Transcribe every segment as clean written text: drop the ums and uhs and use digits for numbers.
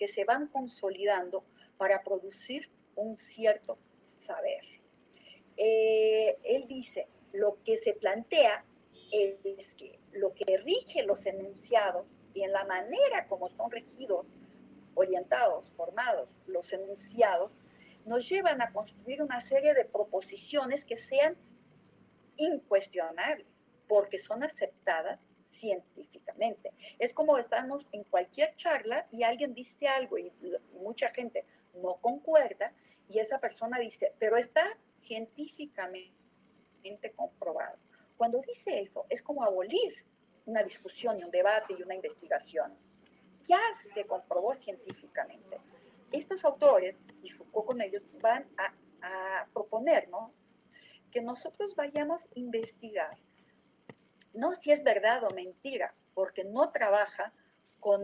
que se van consolidando para producir un cierto saber. Él dice, lo que se plantea es que lo que rige los enunciados y en la manera como son regidos, orientados, formados los enunciados, nos llevan a construir una serie de proposiciones que sean incuestionables, porque son aceptadas científicamente. Es como estamos en cualquier charla y alguien dice algo y mucha gente no concuerda y esa persona dice, pero está científicamente comprobado. Cuando dice eso, es como abolir una discusión y un debate y una investigación. Ya se comprobó científicamente. Estos autores, y Foucault con ellos, van a proponernos que nosotros vayamos a investigar, no si es verdad o mentira, porque no trabaja con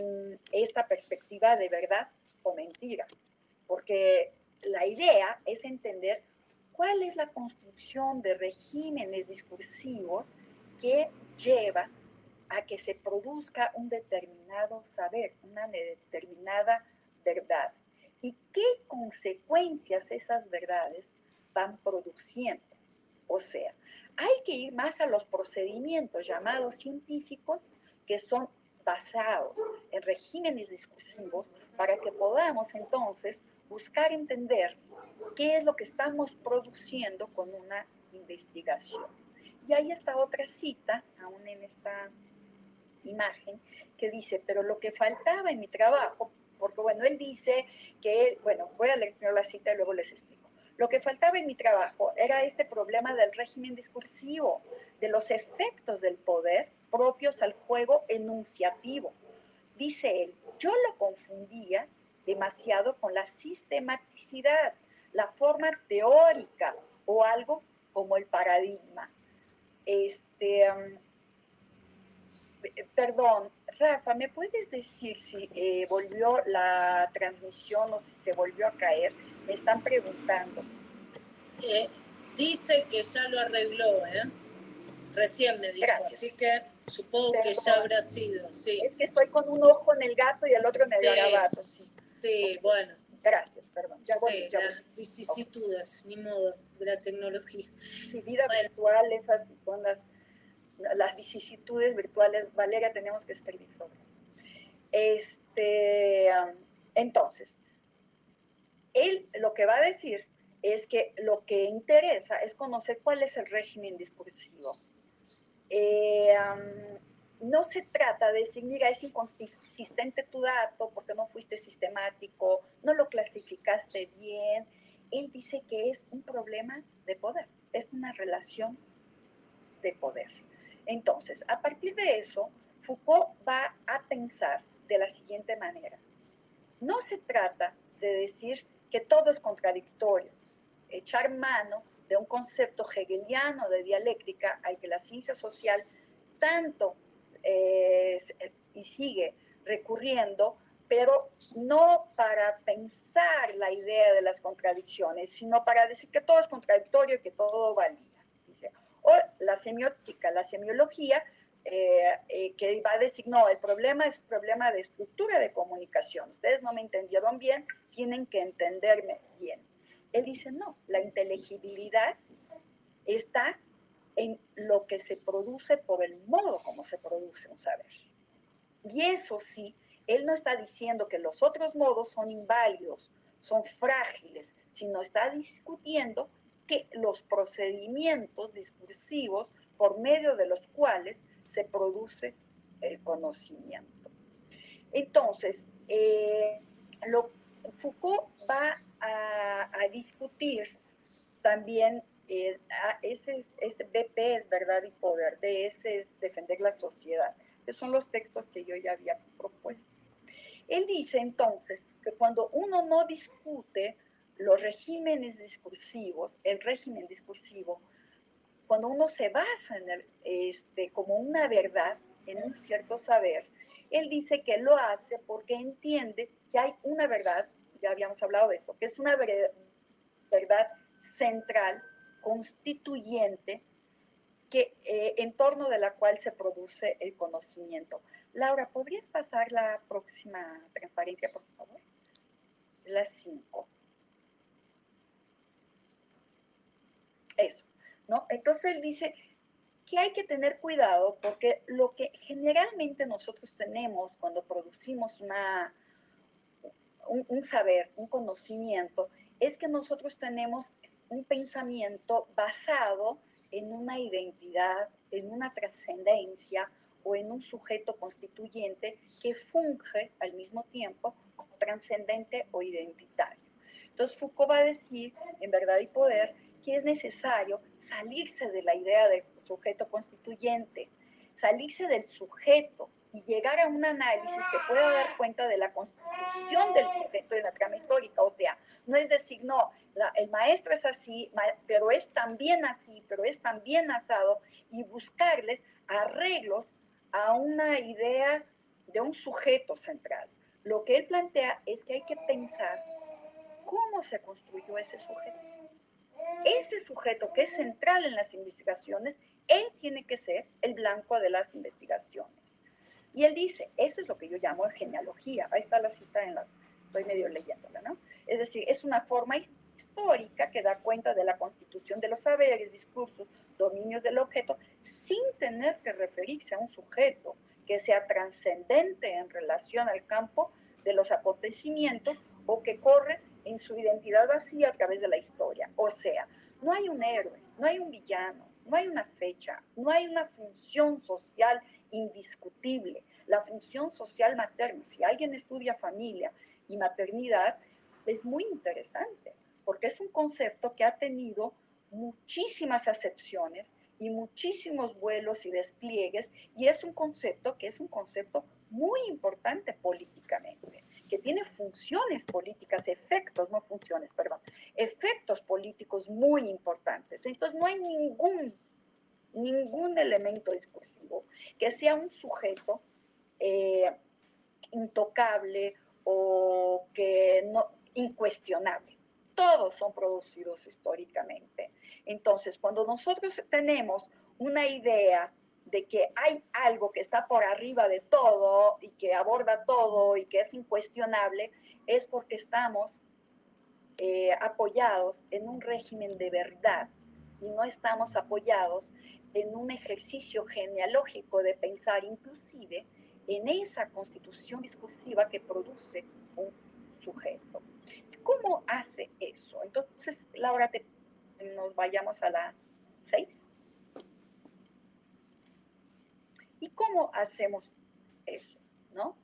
esta perspectiva de verdad o mentira, porque la idea es entender cuál es la construcción de regímenes discursivos que lleva a que se produzca un determinado saber, una determinada verdad, y qué consecuencias esas verdades van produciendo. O sea, hay que ir más a los procedimientos llamados científicos que son basados en regímenes discursivos para que podamos entonces buscar entender qué es lo que estamos produciendo con una investigación. Y ahí está otra cita, aún en esta imagen, que dice, pero lo que faltaba en mi trabajo, porque bueno, él dice que, bueno, voy a leer la cita y luego les explico. Lo que faltaba en mi trabajo era este problema del régimen discursivo, de los efectos del poder propios al juego enunciativo. Dice él, yo lo confundía demasiado con la sistematicidad, la forma teórica o algo como el paradigma. Perdón, Rafa, ¿me puedes decir si volvió la transmisión o si se volvió a caer? Me están preguntando. Dice que ya lo arregló, recién me dijo, gracias. Así que supongo que ya habrá sido, sí. Es que estoy con un ojo en el gato y el otro en el garabato. Sí, bueno. Gracias, perdón. Ya volví, las vicisitudes, ni modo, de la tecnología. Sí, vida virtual, esas son las vicisitudes virtuales. Valeria, tenemos que escribir sobre eso. Entonces, él lo que va a decir es que lo que interesa es conocer cuál es el régimen discursivo. No se trata de decir, mira, es inconsistente tu dato porque no fuiste sistemático, no lo clasificaste bien. Él dice que es un problema de poder, es una relación de poder. Entonces, a partir de eso, Foucault va a pensar de la siguiente manera. No se trata de decir que todo es contradictorio, echar mano de un concepto hegeliano de dialéctica al que la ciencia social tanto y sigue recurriendo, pero no para pensar la idea de las contradicciones, sino para decir que todo es contradictorio y que todo valía. Dice. O la semiótica, la semiología, que va a decir, no, el problema es un problema de estructura de comunicación. Ustedes no me entendieron bien, tienen que entenderme bien. Él dice, no, la inteligibilidad está en lo que se produce por el modo como se produce un saber. Y eso sí, él no está diciendo que los otros modos son inválidos, son frágiles, sino está discutiendo que los procedimientos discursivos por medio de los cuales se produce el conocimiento. Entonces, Foucault va a discutir también ese BP es verdad y poder, de ese es defender la sociedad. Esos son los textos que yo ya había propuesto. Él dice entonces que cuando uno no discute los regímenes discursivos, el régimen discursivo, cuando uno se basa en como una verdad, en un cierto saber, él dice que lo hace porque entiende que hay una verdad, ya habíamos hablado de eso, que es una verdad central, constituyente, que, en torno de la cual se produce el conocimiento. Laura, ¿podrías pasar la próxima transparencia, por favor? la 5. Eso, ¿no? Entonces él dice que hay que tener cuidado porque lo que generalmente nosotros tenemos cuando producimos un saber, un conocimiento, es que nosotros tenemos un pensamiento basado en una identidad, en una trascendencia o en un sujeto constituyente que funge al mismo tiempo como trascendente o identitario. Entonces Foucault va a decir, en Verdad y Poder, que es necesario salirse de la idea del sujeto constituyente, salirse del sujeto y llegar a un análisis que pueda dar cuenta de la constitución del sujeto de la trama histórica. O sea, no es decir, no, el maestro es así, pero es también así, pero es también asado, y buscarles arreglos a una idea de un sujeto central. Lo que él plantea es que hay que pensar cómo se construyó ese sujeto. Ese sujeto que es central en las investigaciones, él tiene que ser el blanco de las investigaciones. Y él dice, eso es lo que yo llamo genealogía. Ahí está la cita, estoy medio leyéndola, ¿no? Es decir, es una forma histórica que da cuenta de la constitución de los saberes, discursos, dominios del objeto, sin tener que referirse a un sujeto que sea trascendente en relación al campo de los acontecimientos o que corre en su identidad vacía a través de la historia. O sea, no hay un héroe, no hay un villano, no hay una fecha, no hay una función social indiscutible. La función social materna, si alguien estudia familia y maternidad, es muy interesante, porque es un concepto que ha tenido muchísimas acepciones y muchísimos vuelos y despliegues, y es un concepto que es un concepto muy importante políticamente, que tiene funciones políticas, efectos, no funciones, perdón, efectos políticos muy importantes. Entonces no hay ningún elemento discursivo que sea un sujeto intocable o que no, incuestionable. Todos son producidos históricamente. Entonces, cuando nosotros tenemos una idea de que hay algo que está por arriba de todo y que aborda todo y que es incuestionable, es porque estamos apoyados en un régimen de verdad y no estamos apoyados en un ejercicio genealógico de pensar inclusive en esa constitución discursiva que produce un sujeto. ¿Cómo hace eso? Entonces, Laura, nos vayamos a la 6. ¿Y cómo hacemos eso? ¿No?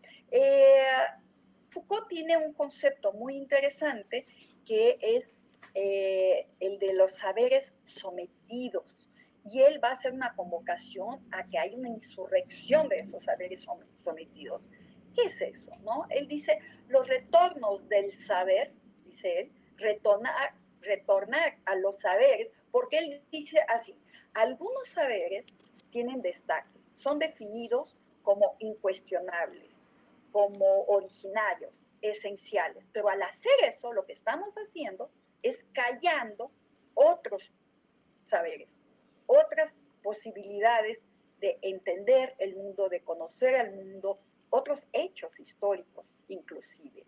Foucault tiene un concepto muy interesante que es el de los saberes sometidos. Y él va a hacer una convocación a que haya una insurrección de esos saberes sometidos. ¿Qué es eso? ¿No? Él dice, los retornos del saber, dice él, retornar a los saberes, porque él dice así, algunos saberes tienen destaque, son definidos como incuestionables, como originarios, esenciales. Pero al hacer eso, lo que estamos haciendo es callando otros saberes, otras posibilidades de entender el mundo, de conocer al mundo, otros hechos históricos inclusive.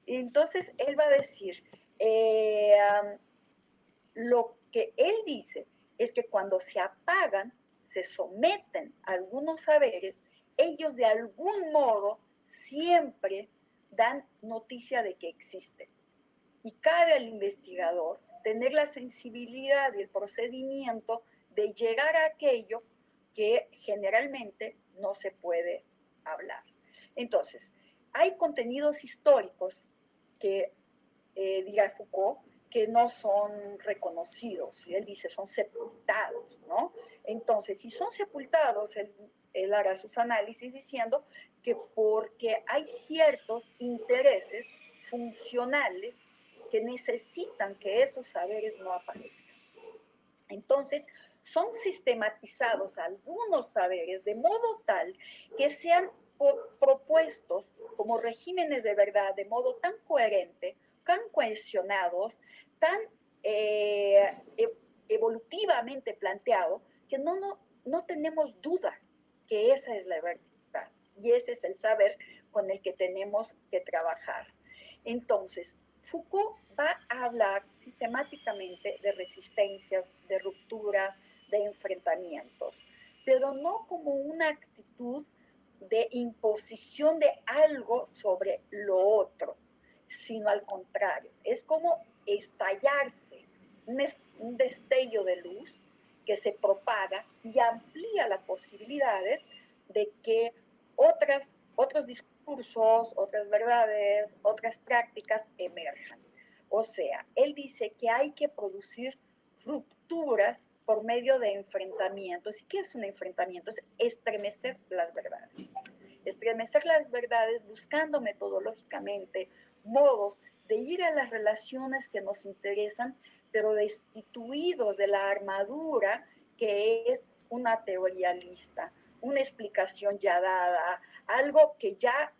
Entonces, él va a decir, lo que él dice es que cuando se apagan, se someten a algunos saberes, ellos de algún modo siempre dan noticia de que existen. Y cabe al investigador tener la sensibilidad y el procedimiento de llegar a aquello que generalmente no se puede hablar. Entonces, hay contenidos históricos que, dirá Foucault, que no son reconocidos. Él dice, son sepultados, ¿no? Entonces, si son sepultados, él hará sus análisis diciendo que porque hay ciertos intereses funcionales que necesitan que esos saberes no aparezcan. Entonces, son sistematizados algunos saberes de modo tal que sean propuestos como regímenes de verdad de modo tan coherente, tan cohesionados, tan evolutivamente planteado, que no tenemos duda que esa es la verdad y ese es el saber con el que tenemos que trabajar. Entonces, Foucault va a hablar sistemáticamente de resistencias, de rupturas, de enfrentamientos, pero no como una actitud de imposición de algo sobre lo otro, sino al contrario, es como estallarse, un destello de luz que se propaga y amplía las posibilidades de que otros discursos, otras verdades, otras prácticas emerjan. O sea, él dice que hay que producir rupturas por medio de enfrentamientos. ¿Y qué es un enfrentamiento? Es estremecer las verdades. Estremecer las verdades buscando metodológicamente modos de ir a las relaciones que nos interesan, pero destituidos de la armadura que es una teoría lista, una explicación ya dada, algo que ya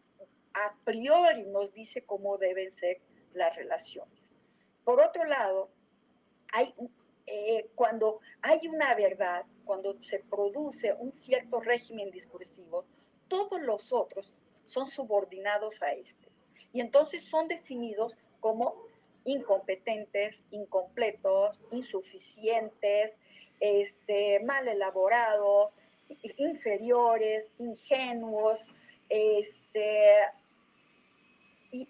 a priori nos dice cómo deben ser las relaciones. Por otro lado, cuando hay una verdad, cuando se produce un cierto régimen discursivo, todos los otros son subordinados a este. Y entonces son definidos como incompetentes, incompletos, insuficientes, mal elaborados, inferiores, ingenuos, y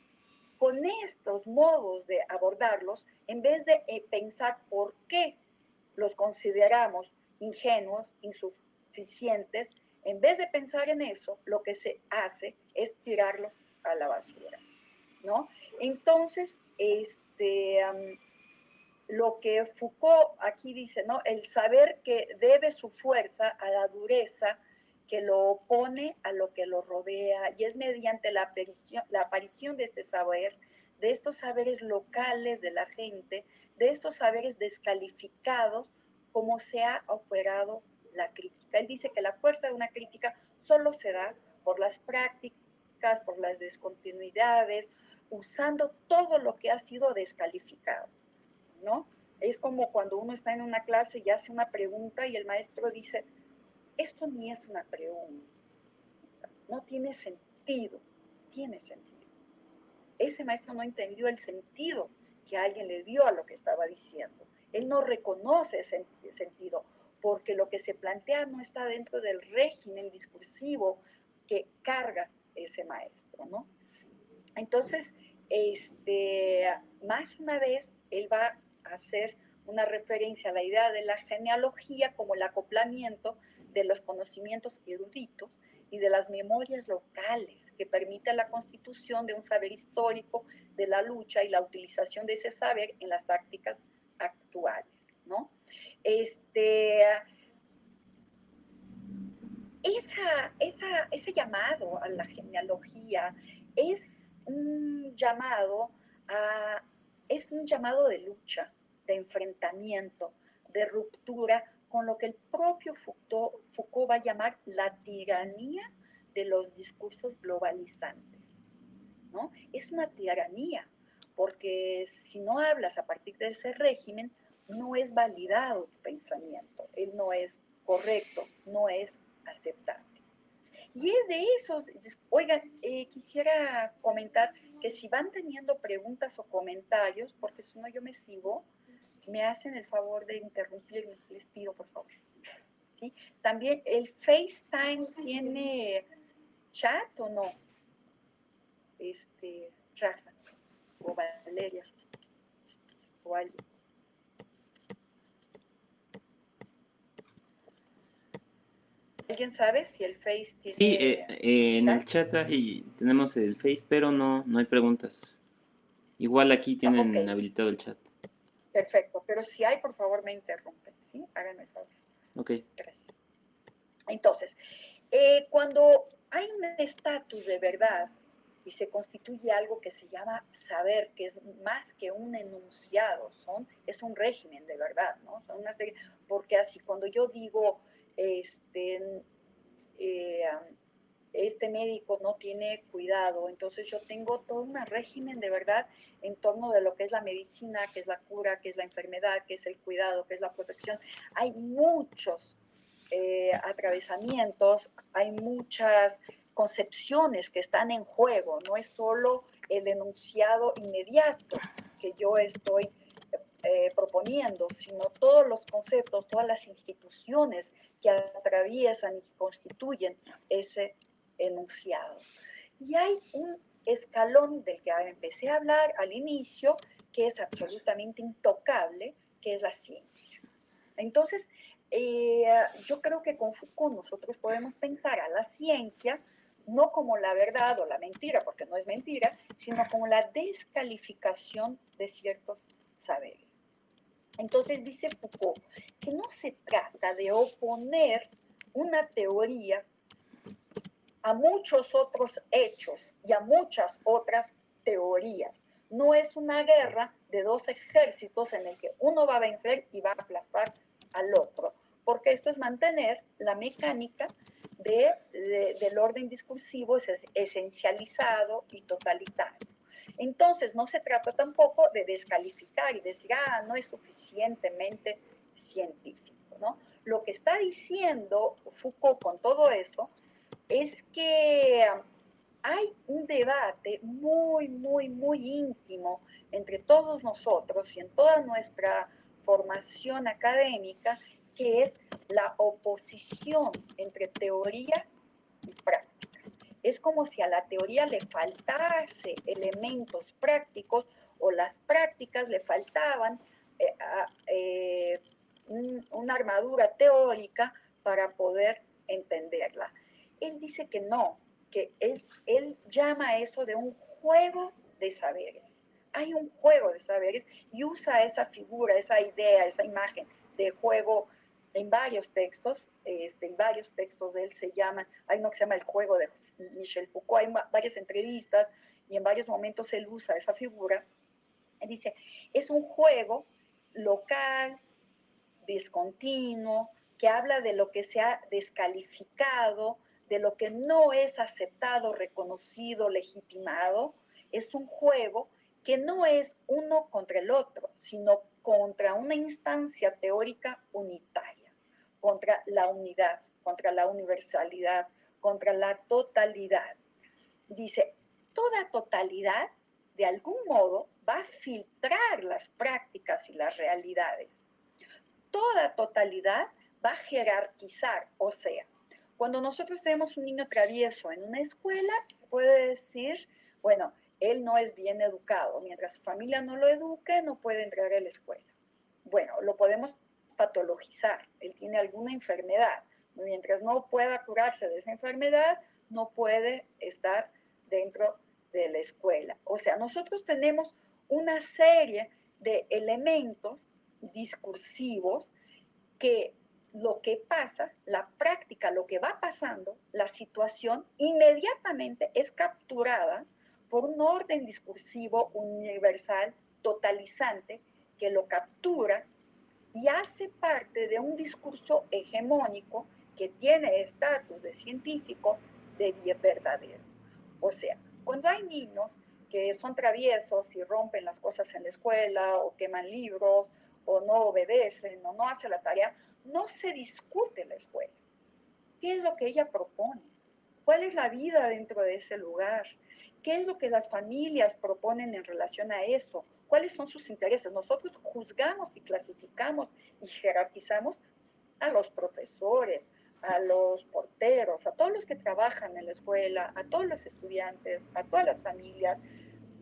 con estos modos de abordarlos, en vez de pensar por qué los consideramos ingenuos, insuficientes, en vez de pensar en eso, lo que se hace es tirarlos a la basura, ¿no? Entonces, lo que Foucault aquí dice, ¿no? El saber que debe su fuerza a la dureza que lo opone a lo que lo rodea, y es mediante la aparición de este saber, de estos saberes locales de la gente, de estos saberes descalificados, como se ha operado la crítica. Él dice que la fuerza de una crítica solo se da por las prácticas, por las descontinuidades, usando todo lo que ha sido descalificado, ¿no? Es como cuando uno está en una clase y hace una pregunta y el maestro dice, esto ni es una pregunta, no tiene sentido, tiene sentido. Ese maestro no entendió el sentido que alguien le dio a lo que estaba diciendo. Él no reconoce ese sentido, porque lo que se plantea no está dentro del régimen discursivo que carga ese maestro, ¿no? Entonces, más una vez, él va a hacer una referencia a la idea de la genealogía como el acoplamiento de los conocimientos eruditos y de las memorias locales que permite la constitución de un saber histórico de la lucha y la utilización de ese saber en las tácticas actuales, ¿no? Ese llamado a la genealogía es un llamado es un llamado de lucha, de enfrentamiento, de ruptura con lo que el propio Foucault va a llamar la tiranía de los discursos globalizantes, ¿no? Es una tiranía, porque si no hablas a partir de ese régimen, no es validado tu pensamiento, él no es correcto, no es aceptable. Y es de esos, oigan, quisiera comentar que si van teniendo preguntas o comentarios, porque si no yo me sigo, me hacen el favor de interrumpirme, les pido por favor. ¿Sí? También el FaceTime tiene chat o no, Rafa o Valeria o alguien. ¿Alguien sabe si el Face tiene Sí, en el chat ahí tenemos el Face, pero no hay preguntas. Igual aquí tienen habilitado el chat. Perfecto, pero si hay, por favor, me interrumpen, ¿sí? Háganme el favor. Ok. Gracias. Entonces, cuando hay un estatus de verdad y se constituye algo que se llama saber, que es más que un enunciado, es un régimen de verdad, ¿no? Son una serie, porque así cuando yo digo, este médico no tiene cuidado, entonces yo tengo todo un régimen de verdad en torno de lo que es la medicina, que es la cura, que es la enfermedad, que es el cuidado, que es la protección. Hay muchos atravesamientos, hay muchas concepciones que están en juego, no es solo el enunciado inmediato que yo estoy proponiendo, sino todos los conceptos, todas las instituciones que atraviesan y constituyen ese enunciado. Y hay un escalón del que empecé a hablar al inicio, que es absolutamente intocable, que es la ciencia. Entonces, yo creo que con Foucault nosotros podemos pensar a la ciencia no como la verdad o la mentira, porque no es mentira, sino como la descalificación de ciertos saberes. Entonces dice Foucault que no se trata de oponer una teoría a muchos otros hechos y a muchas otras teorías. No es una guerra de dos ejércitos en el que uno va a vencer y va a aplastar al otro, porque esto es mantener la mecánica del orden discursivo esencializado y totalitario. Entonces, no se trata tampoco de descalificar y decir, no es suficientemente científico, ¿no? Lo que está diciendo Foucault con todo eso es que hay un debate muy, muy, muy íntimo entre todos nosotros y en toda nuestra formación académica, que es la oposición entre teoría y práctica. Es como si a la teoría le faltase elementos prácticos o las prácticas le faltaban una armadura teórica para poder entenderla. Él dice que no, que él llama eso de un juego de saberes. Hay un juego de saberes y usa esa figura, esa idea, esa imagen de juego en varios textos. En varios textos de él se llaman, hay uno que se llama El juego de Michel Foucault, hay varias entrevistas y en varios momentos él usa esa figura. Él dice, es un juego local, discontinuo, que habla de lo que se ha descalificado, de lo que no es aceptado, reconocido, legitimado. Es un juego que no es uno contra el otro, sino contra una instancia teórica unitaria, contra la unidad, contra la universalidad, contra la totalidad. Dice, toda totalidad de algún modo va a filtrar las prácticas y las realidades. Toda totalidad va a jerarquizar, o sea, cuando nosotros tenemos un niño travieso en una escuela, se puede decir, bueno, él no es bien educado, mientras su familia no lo eduque, no puede entrar a la escuela. Bueno, lo podemos patologizar, él tiene alguna enfermedad, mientras no pueda curarse de esa enfermedad, no puede estar dentro de la escuela. O sea, nosotros tenemos una serie de elementos discursivos que lo que pasa, la práctica, lo que va pasando, la situación inmediatamente es capturada por un orden discursivo universal, totalizante, que lo captura y hace parte de un discurso hegemónico que tiene estatus de científico de verdadero. O sea, cuando hay niños que son traviesos y rompen las cosas en la escuela o queman libros o no obedecen o no hacen la tarea, no se discute en la escuela. ¿Qué es lo que ella propone? ¿Cuál es la vida dentro de ese lugar? ¿Qué es lo que las familias proponen en relación a eso? ¿Cuáles son sus intereses? Nosotros juzgamos y clasificamos y jerarquizamos a los profesores, a los porteros, a todos los que trabajan en la escuela, a todos los estudiantes, a todas las familias,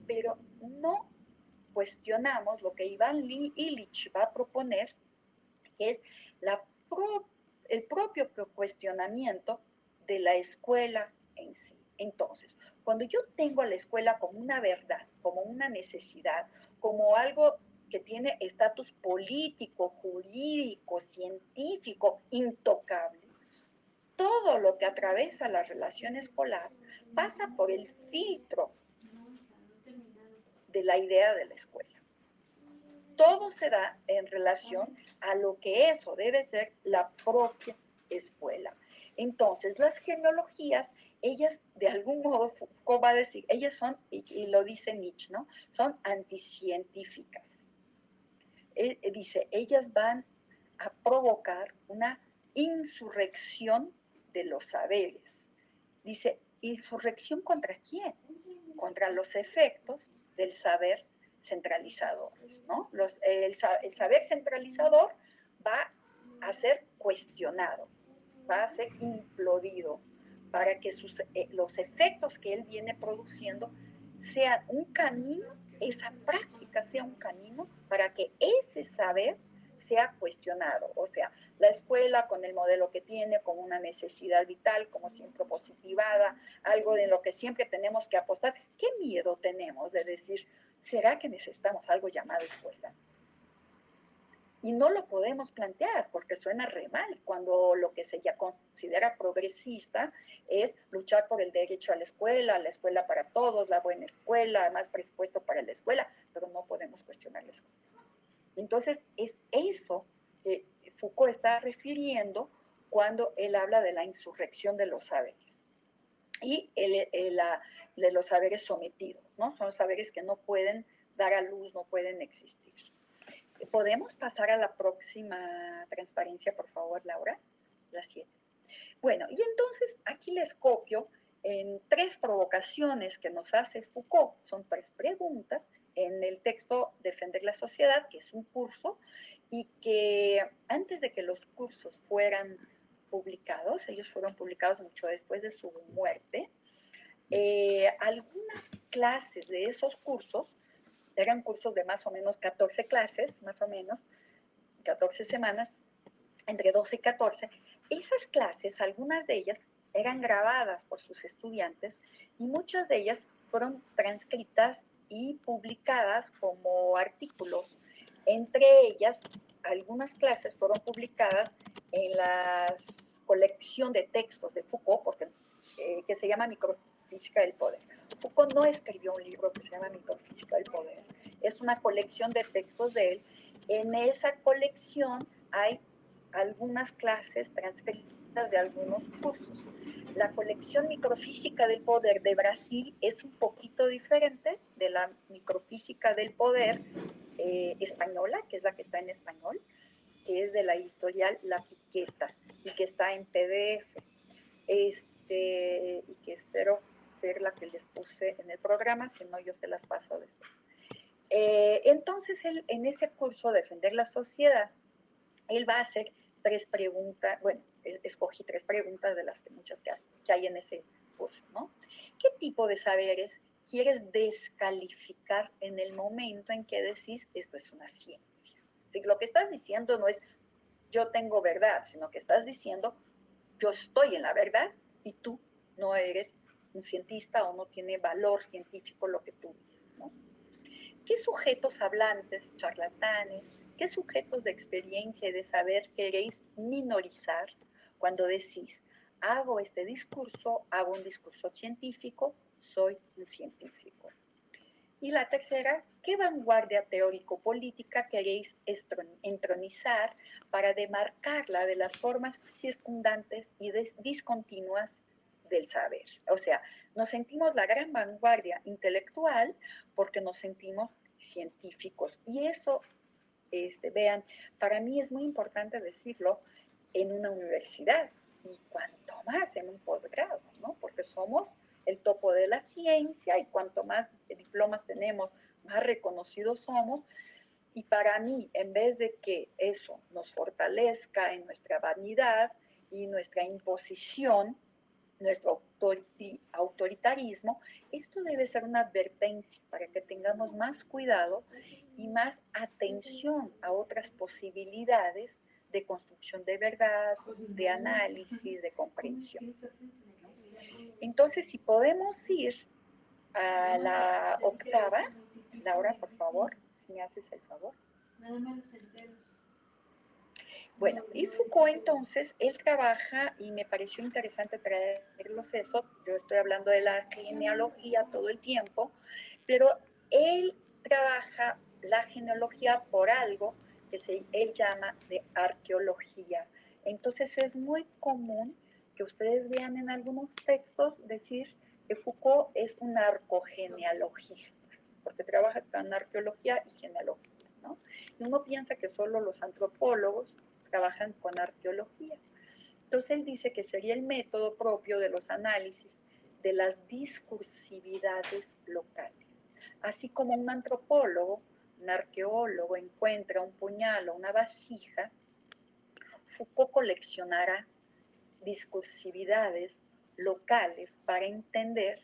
pero no cuestionamos lo que Iván Illich va a proponer, que es el propio cuestionamiento de la escuela en sí. Entonces, cuando yo tengo a la escuela como una verdad, como una necesidad, como algo que tiene estatus político, jurídico, científico, intocable, todo lo que atraviesa la relación escolar pasa por el filtro de la idea de la escuela. Todo se da en relación a lo que es o debe ser la propia escuela. Entonces, las genealogías, ellas de algún modo, Foucault va a decir, ellas son, y lo dice Nietzsche, ¿no? Son anticientíficas. Dice, ellas van a provocar una insurrección de los saberes. Dice, ¿insurrección contra quién? Contra los efectos del saber centralizadores, ¿no? El saber centralizador va a ser cuestionado, va a ser implodido, para que los efectos que él viene produciendo sean un camino, esa práctica sea un camino para que ese saber sea cuestionado. O sea, la escuela con el modelo que tiene, como una necesidad vital, como siempre positivada, algo de lo que siempre tenemos que apostar. ¿Qué miedo tenemos de decir, ¿será que necesitamos algo llamado escuela? Y no lo podemos plantear porque suena re mal cuando lo que se ya considera progresista es luchar por el derecho a la escuela para todos, la buena escuela, más presupuesto para la escuela, pero no podemos cuestionar la escuela. Entonces, es eso que Foucault está refiriendo cuando él habla de la insurrección de los saberes y de los saberes sometidos, ¿no? Son saberes que no pueden dar a luz, no pueden existir. ¿Podemos pasar a la próxima transparencia, por favor, Laura? La 7. Bueno, y entonces aquí les copio en 3 provocaciones que nos hace Foucault. Son 3 preguntas en el texto Defender la Sociedad, que es un curso, y que antes de que los cursos fueran publicados, ellos fueron publicados mucho después de su muerte, algunas clases de esos cursos eran cursos de más o menos 14 clases, más o menos, 14 semanas, entre 12 y 14. Esas clases, algunas de ellas, eran grabadas por sus estudiantes y muchas de ellas fueron transcritas y publicadas como artículos. Entre ellas, algunas clases fueron publicadas en la colección de textos de Foucault, porque, que se llama Microfísica del Poder. Foucault no escribió un libro que se llama Microfísica del Poder, es una colección de textos de él. En esa colección hay algunas clases transcritas de algunos cursos. La colección Microfísica del Poder de Brasil es un poquito diferente de la Microfísica del Poder española, que es la que está en español, que es de la editorial La Piqueta y que está en PDF. Y que espero ser la que les puse en el programa, si no yo se las paso después. Entonces, él, en ese curso Defender la Sociedad, él va a hacer 3 preguntas, bueno, escogí 3 preguntas de las que muchas que hay en ese curso, ¿no? ¿Qué tipo de saberes quieres descalificar en el momento en que decís esto es una ciencia? Si lo que estás diciendo no es yo tengo verdad, sino que estás diciendo yo estoy en la verdad y tú no eres un cientista o no tiene valor científico lo que tú dices, ¿no? ¿Qué sujetos hablantes, charlatanes, qué sujetos de experiencia y de saber queréis minorizar cuando decís, hago este discurso, hago un discurso científico, soy un científico? Y la tercera, ¿qué vanguardia teórico-política queréis entronizar para demarcarla de las formas circundantes y discontinuas del saber? O sea, nos sentimos la gran vanguardia intelectual porque nos sentimos científicos. Y eso, vean, para mí es muy importante decirlo en una universidad y cuanto más en un posgrado, ¿no? Porque somos el topo de la ciencia y cuanto más diplomas tenemos, más reconocidos somos. Y para mí, en vez de que eso nos fortalezca en nuestra vanidad y nuestra imposición, nuestro autoritarismo, esto debe ser una advertencia para que tengamos más cuidado y más atención a otras posibilidades de construcción de verdad, de análisis, de comprensión. Entonces, si podemos ir a la octava, Laura, por favor, si me haces el favor. Bueno, y Foucault entonces, él trabaja, y me pareció interesante traerlos eso, yo estoy hablando de la genealogía todo el tiempo, pero él trabaja la genealogía por algo que él llama de arqueología. Entonces es muy común que ustedes vean en algunos textos decir que Foucault es un arcogenealogista, porque trabaja con arqueología y genealogía, ¿no? Y uno piensa que solo los antropólogos trabajan con arqueología. Entonces él dice que sería el método propio de los análisis de las discursividades locales. Así como un antropólogo, un arqueólogo encuentra un puñal o una vasija, Foucault coleccionará discursividades locales para entender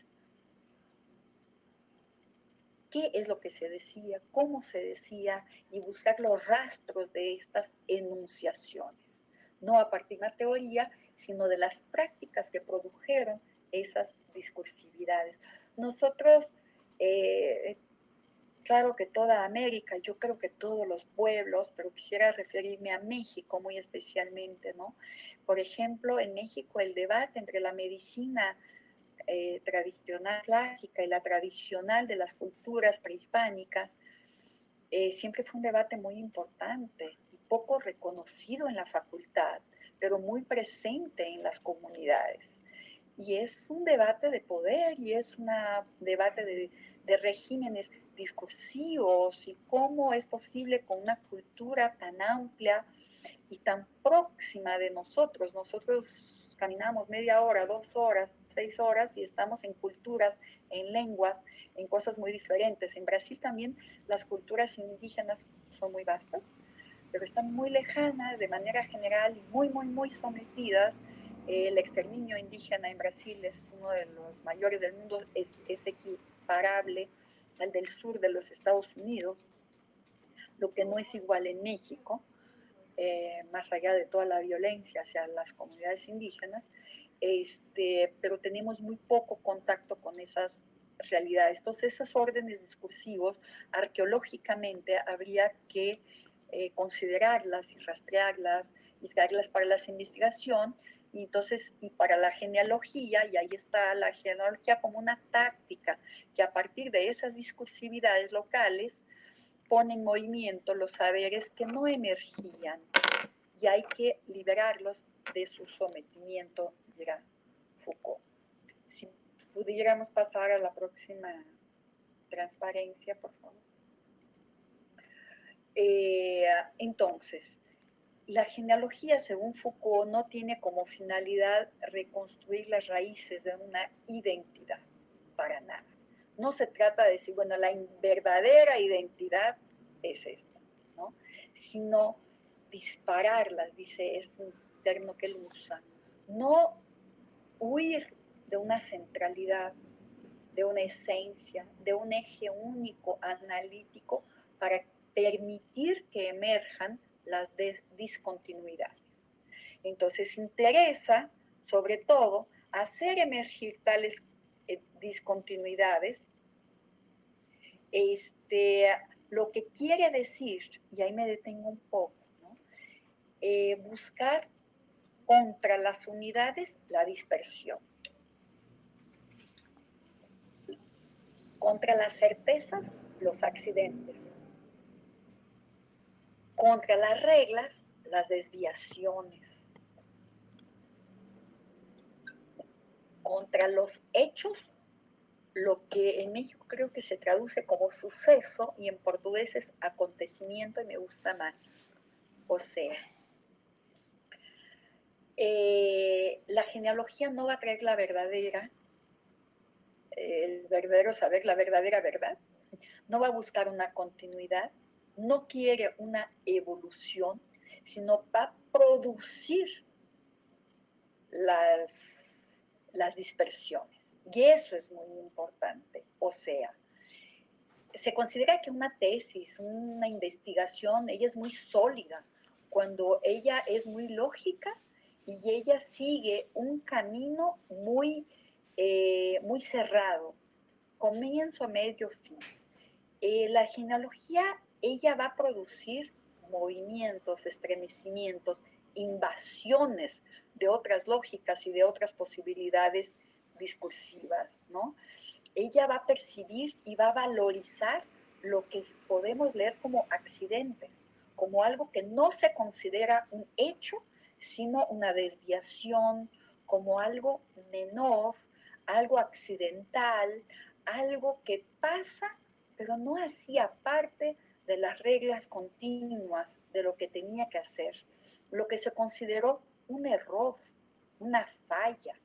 qué es lo que se decía, cómo se decía y buscar los rastros de estas enunciaciones. No a partir de una teoría, sino de las prácticas que produjeron esas discursividades. Nosotros, claro que toda América, yo creo que todos los pueblos, pero quisiera referirme a México muy especialmente, ¿no? Por ejemplo, en México el debate entre la medicina tradicional clásica y la tradicional de las culturas prehispánicas, siempre fue un debate muy importante y poco reconocido en la facultad, pero muy presente en las comunidades. Y es un debate de poder y es un debate de regímenes discursivos y cómo es posible con una cultura tan amplia y tan próxima de nosotros. Nosotros caminamos media hora, 2 horas, 6 horas y estamos en culturas, en lenguas, en cosas muy diferentes. En Brasil también las culturas indígenas son muy vastas, pero están muy lejanas de manera general y muy, muy, muy sometidas. El exterminio indígena en Brasil es uno de los mayores del mundo, es equiparable al del sur de los Estados Unidos, lo que no es igual en México. Más allá de toda la violencia hacia las comunidades indígenas, pero tenemos muy poco contacto con esas realidades. Entonces, esos órdenes discursivos, arqueológicamente, habría que considerarlas y rastrearlas y traerlas para la investigación, y entonces, y para la genealogía, y ahí está la genealogía como una táctica que a partir de esas discursividades locales pone en movimiento los saberes que no emergían y hay que liberarlos de su sometimiento, dirá Foucault. Si pudiéramos pasar a la próxima transparencia, por favor. Entonces, la genealogía, según Foucault, no tiene como finalidad reconstruir las raíces de una identidad, para nada. No se trata de decir, bueno, la verdadera identidad es esta, ¿no? Sino dispararlas, dice, es un término que él usa. No huir de una centralidad, de una esencia, de un eje único analítico para permitir que emerjan las discontinuidades. Entonces interesa, sobre todo, hacer emergir tales discontinuidades, lo que quiere decir, y ahí me detengo un poco, ¿no? Buscar contra las unidades la dispersión, contra las certezas los accidentes, contra las reglas las desviaciones, contra los hechos, lo que en México creo que se traduce como suceso y en portugués es acontecimiento y me gusta más. O sea, la genealogía no va a traer la verdadera, el verdadero saber, la verdadera verdad, no va a buscar una continuidad, no quiere una evolución, sino va a producir las dispersiones. Y eso es muy importante. O sea, se considera que una tesis, una investigación, ella es muy sólida cuando ella es muy lógica y ella sigue un camino muy, muy cerrado, comienzo, medio, fin. La genealogía, ella va a producir movimientos, estremecimientos, invasiones de otras lógicas y de otras posibilidades discursivas, ¿no? Ella va a percibir y va a valorizar lo que podemos leer como accidentes, como algo que no se considera un hecho, sino una desviación, como algo menor, algo accidental, algo que pasa, pero no hacía parte de las reglas continuas de lo que tenía que hacer, lo que se consideró un error, una falla.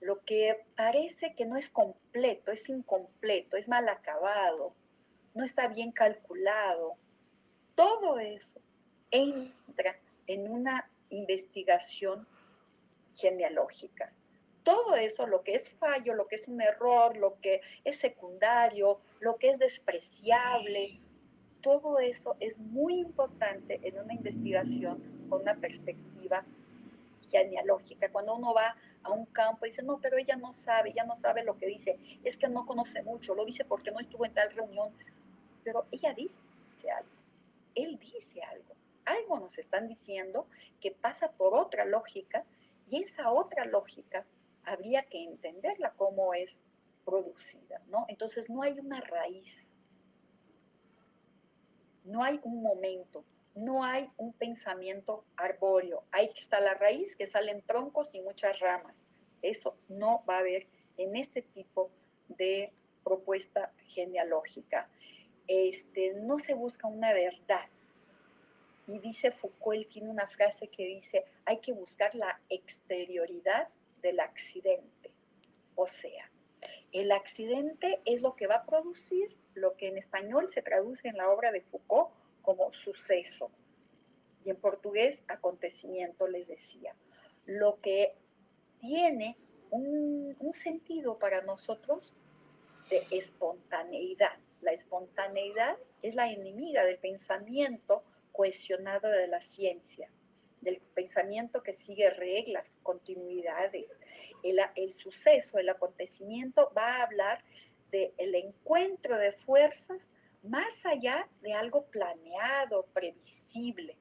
lo que parece que no es completo, es incompleto, es mal acabado, no está bien calculado, todo eso entra en una investigación genealógica. Todo eso, lo que es fallo, lo que es un error, lo que es secundario, lo que es despreciable, todo eso es muy importante en una investigación con una perspectiva genealógica. Cuando uno va a un campo y dice, no, pero ella no sabe lo que dice, es que no conoce mucho, lo dice porque no estuvo en tal reunión, pero ella dice algo, él dice algo, algo nos están diciendo que pasa por otra lógica y esa otra lógica habría que entenderla cómo es producida, ¿no? Entonces no hay una raíz, no hay un momento, no hay un pensamiento arbóreo. Ahí está la raíz, que salen troncos y muchas ramas. Eso no va a haber en este tipo de propuesta genealógica. No se busca una verdad. Y dice Foucault, él tiene una frase que dice, hay que buscar la exterioridad del accidente. O sea, el accidente es lo que va a producir lo que en español se traduce en la obra de Foucault como suceso. Y en portugués, acontecimiento, les decía. Lo que tiene un sentido para nosotros de espontaneidad. La espontaneidad es la enemiga del pensamiento cohesionado de la ciencia, del pensamiento que sigue reglas, continuidades. El suceso, el acontecimiento va a hablar del encuentro de fuerzas más allá de algo planeado, previsible.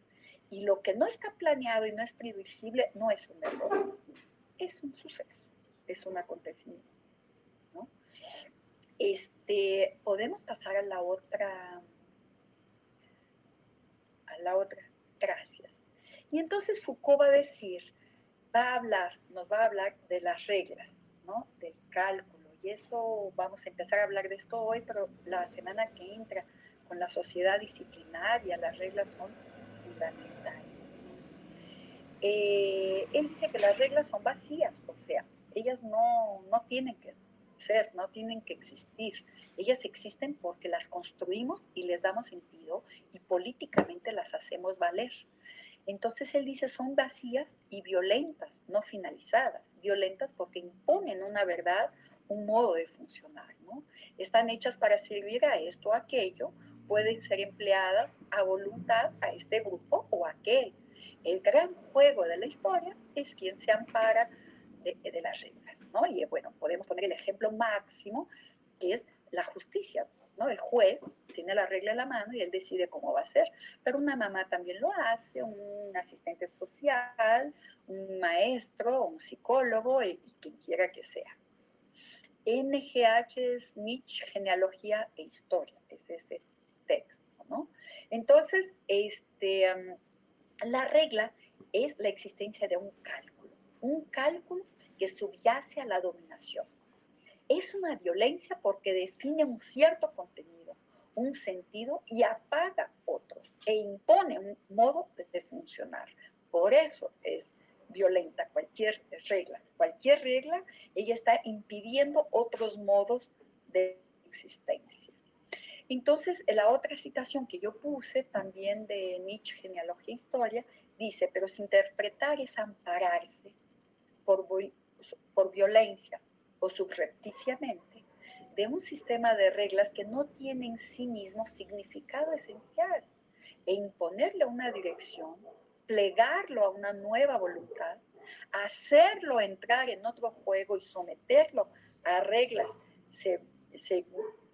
Y lo que no está planeado y no es previsible no es un error, es un suceso, es un acontecimiento, ¿no? Podemos pasar a la otra, gracias. Y entonces Foucault va a decir, nos va a hablar de las reglas, ¿no? Del cálculo. Y eso vamos a empezar a hablar de esto hoy, pero la semana que entra con la sociedad disciplinaria, las reglas son fundamentales. Él dice que las reglas son vacías, o sea, ellas no tienen que ser, no tienen que existir. Ellas existen porque las construimos y les damos sentido y políticamente las hacemos valer. Entonces él dice son vacías y violentas, no finalizadas. Violentas porque imponen una verdad, un modo de funcionar, ¿no? Están hechas para servir a esto o aquello, pueden ser empleadas a voluntad a este grupo o a aquel. El gran juego de la historia es quien se ampara de las reglas, ¿no? Y bueno, podemos poner el ejemplo máximo, que es la justicia, ¿no? El juez tiene la regla en la mano y él decide cómo va a ser. Pero una mamá también lo hace, un asistente social, un maestro, un psicólogo, y quien quiera que sea. NGH es Nietzsche, Genealogía e Historia, es ese texto, ¿no? Entonces, la regla es la existencia de un cálculo que subyace a la dominación. Es una violencia porque define un cierto contenido, un sentido y apaga otros e impone un modo de funcionar. Por eso es violenta cualquier regla. Cualquier regla, ella está impidiendo otros modos de existencia. Entonces, la otra citación que yo puse, también de Nietzsche, Genealogía e Historia, dice, pero si interpretar es ampararse por violencia o subrepticiamente de un sistema de reglas que no tiene en sí mismo significado esencial e imponerle una dirección, plegarlo a una nueva voluntad, hacerlo entrar en otro juego y someterlo a reglas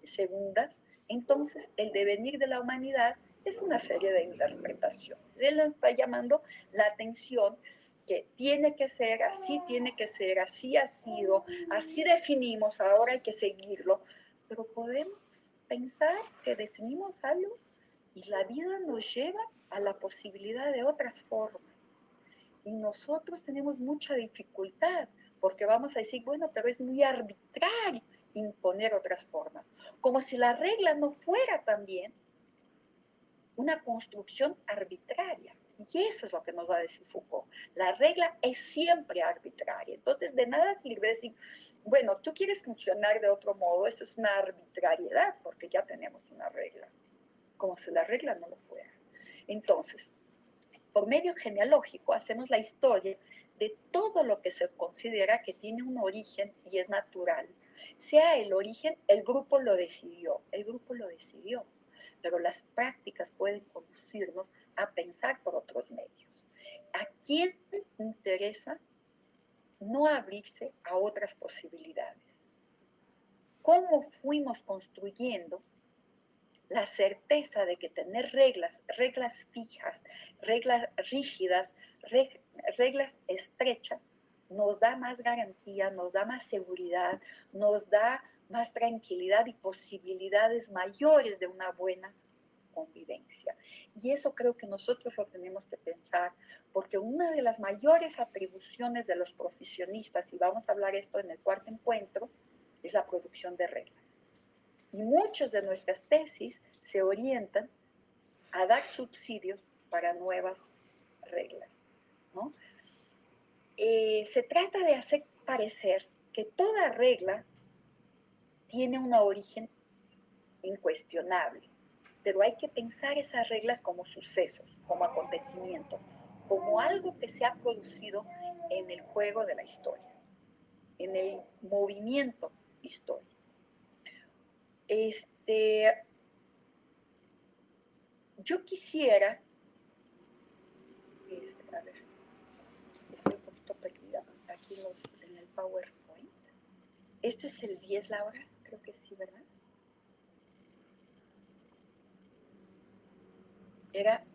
segundas, entonces el devenir de la humanidad es una serie de interpretaciones. Él nos está llamando la atención que tiene que ser, así ha sido, así definimos, ahora hay que seguirlo, pero podemos pensar que definimos algo y la vida nos lleva a la posibilidad de otras formas. Y nosotros tenemos mucha dificultad porque vamos a decir, bueno, pero es muy arbitrario imponer otras formas. Como si la regla no fuera también una construcción arbitraria. Y eso es lo que nos va a decir Foucault. La regla es siempre arbitraria. Entonces, de nada sirve decir, bueno, tú quieres funcionar de otro modo, eso es una arbitrariedad, porque ya tenemos una regla, como si la regla no lo fuera. Entonces, por medio genealógico hacemos la historia de todo lo que se considera que tiene un origen y es natural. Sea el origen, el grupo lo decidió, pero las prácticas pueden conducirnos a pensar por otros medios. ¿A quién interesa no abrirse a otras posibilidades? ¿Cómo fuimos construyendo la certeza de que tener reglas fijas, reglas rígidas, reglas estrechas, nos da más garantía, nos da más seguridad, nos da más tranquilidad y posibilidades mayores de una buena convivencia? Y eso creo que nosotros lo tenemos que pensar, porque una de las mayores atribuciones de los profesionistas, y vamos a hablar esto en el cuarto encuentro, es la producción de reglas. Y muchas de nuestras tesis se orientan a dar subsidios para nuevas reglas, ¿no? Se trata de hacer parecer que toda regla tiene un origen incuestionable, pero hay que pensar esas reglas como sucesos, como acontecimientos, como algo que se ha producido en el juego de la historia, en el movimiento histórico. Yo quisiera, a ver, estoy un poquito perdida aquí en el PowerPoint. Este es el 10, Laura, creo que sí, ¿verdad?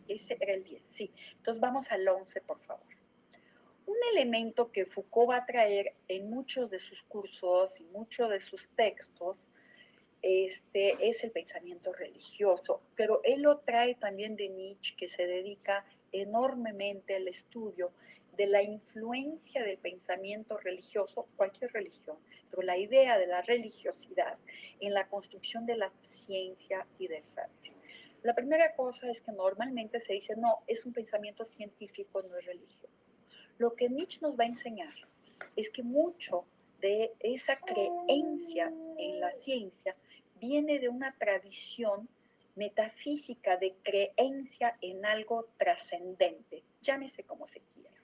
Ese era el 10, sí. Entonces vamos al 11, por favor. Un elemento que Foucault va a traer en muchos de sus cursos y muchos de sus textos es el pensamiento religioso, pero él lo trae también de Nietzsche, que se dedica enormemente al estudio de la influencia del pensamiento religioso, cualquier religión, pero la idea de la religiosidad en la construcción de la ciencia y del saber. La primera cosa es que normalmente se dice, no, es un pensamiento científico, no es religioso. Lo que Nietzsche nos va a enseñar es que mucho de esa creencia en la ciencia viene de una tradición metafísica de creencia en algo trascendente, llámese como se quiera.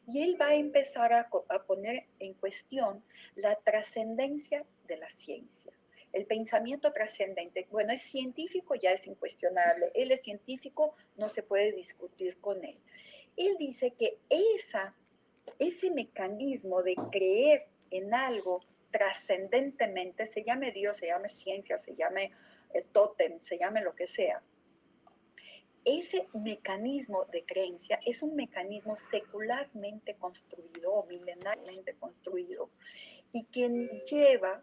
Y él va a empezar a poner en cuestión la trascendencia de la ciencia. El pensamiento trascendente, bueno, es científico, ya es incuestionable. Él es científico, no se puede discutir con él. Él dice que ese mecanismo de creer en algo trascendentemente, se llame Dios, se llame ciencia, se llame tótem, se llame lo que sea, ese mecanismo de creencia es un mecanismo secularmente construido o milenarmente construido y que lleva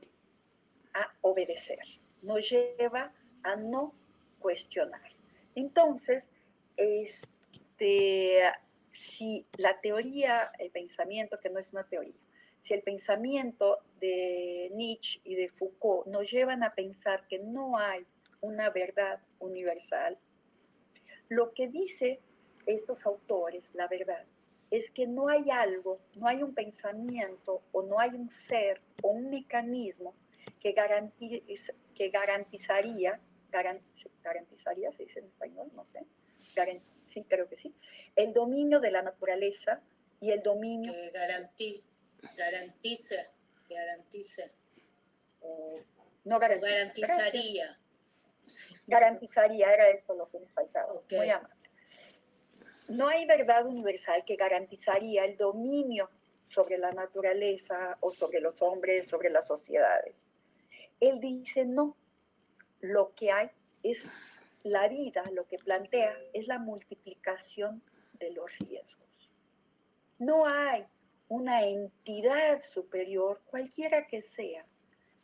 a obedecer, nos lleva a no cuestionar. Entonces, si la teoría, el pensamiento, que no es una teoría, si el pensamiento de Nietzsche y de Foucault nos llevan a pensar que no hay una verdad universal, lo que dice estos autores, la verdad, es que no hay algo, no hay un pensamiento o no hay un ser o un mecanismo que garantizaría, se dice en español, no sé, sí, creo que sí, el dominio de la naturaleza y el dominio... Que garantice, o, no garantizaría. Garantizaría, era esto lo que me faltaba, okay. Muy amable. No hay verdad universal que garantizaría el dominio sobre la naturaleza o sobre los hombres, sobre las sociedades. Él dice, no, lo que hay es la vida, lo que plantea es la multiplicación de los riesgos. No hay una entidad superior, cualquiera que sea,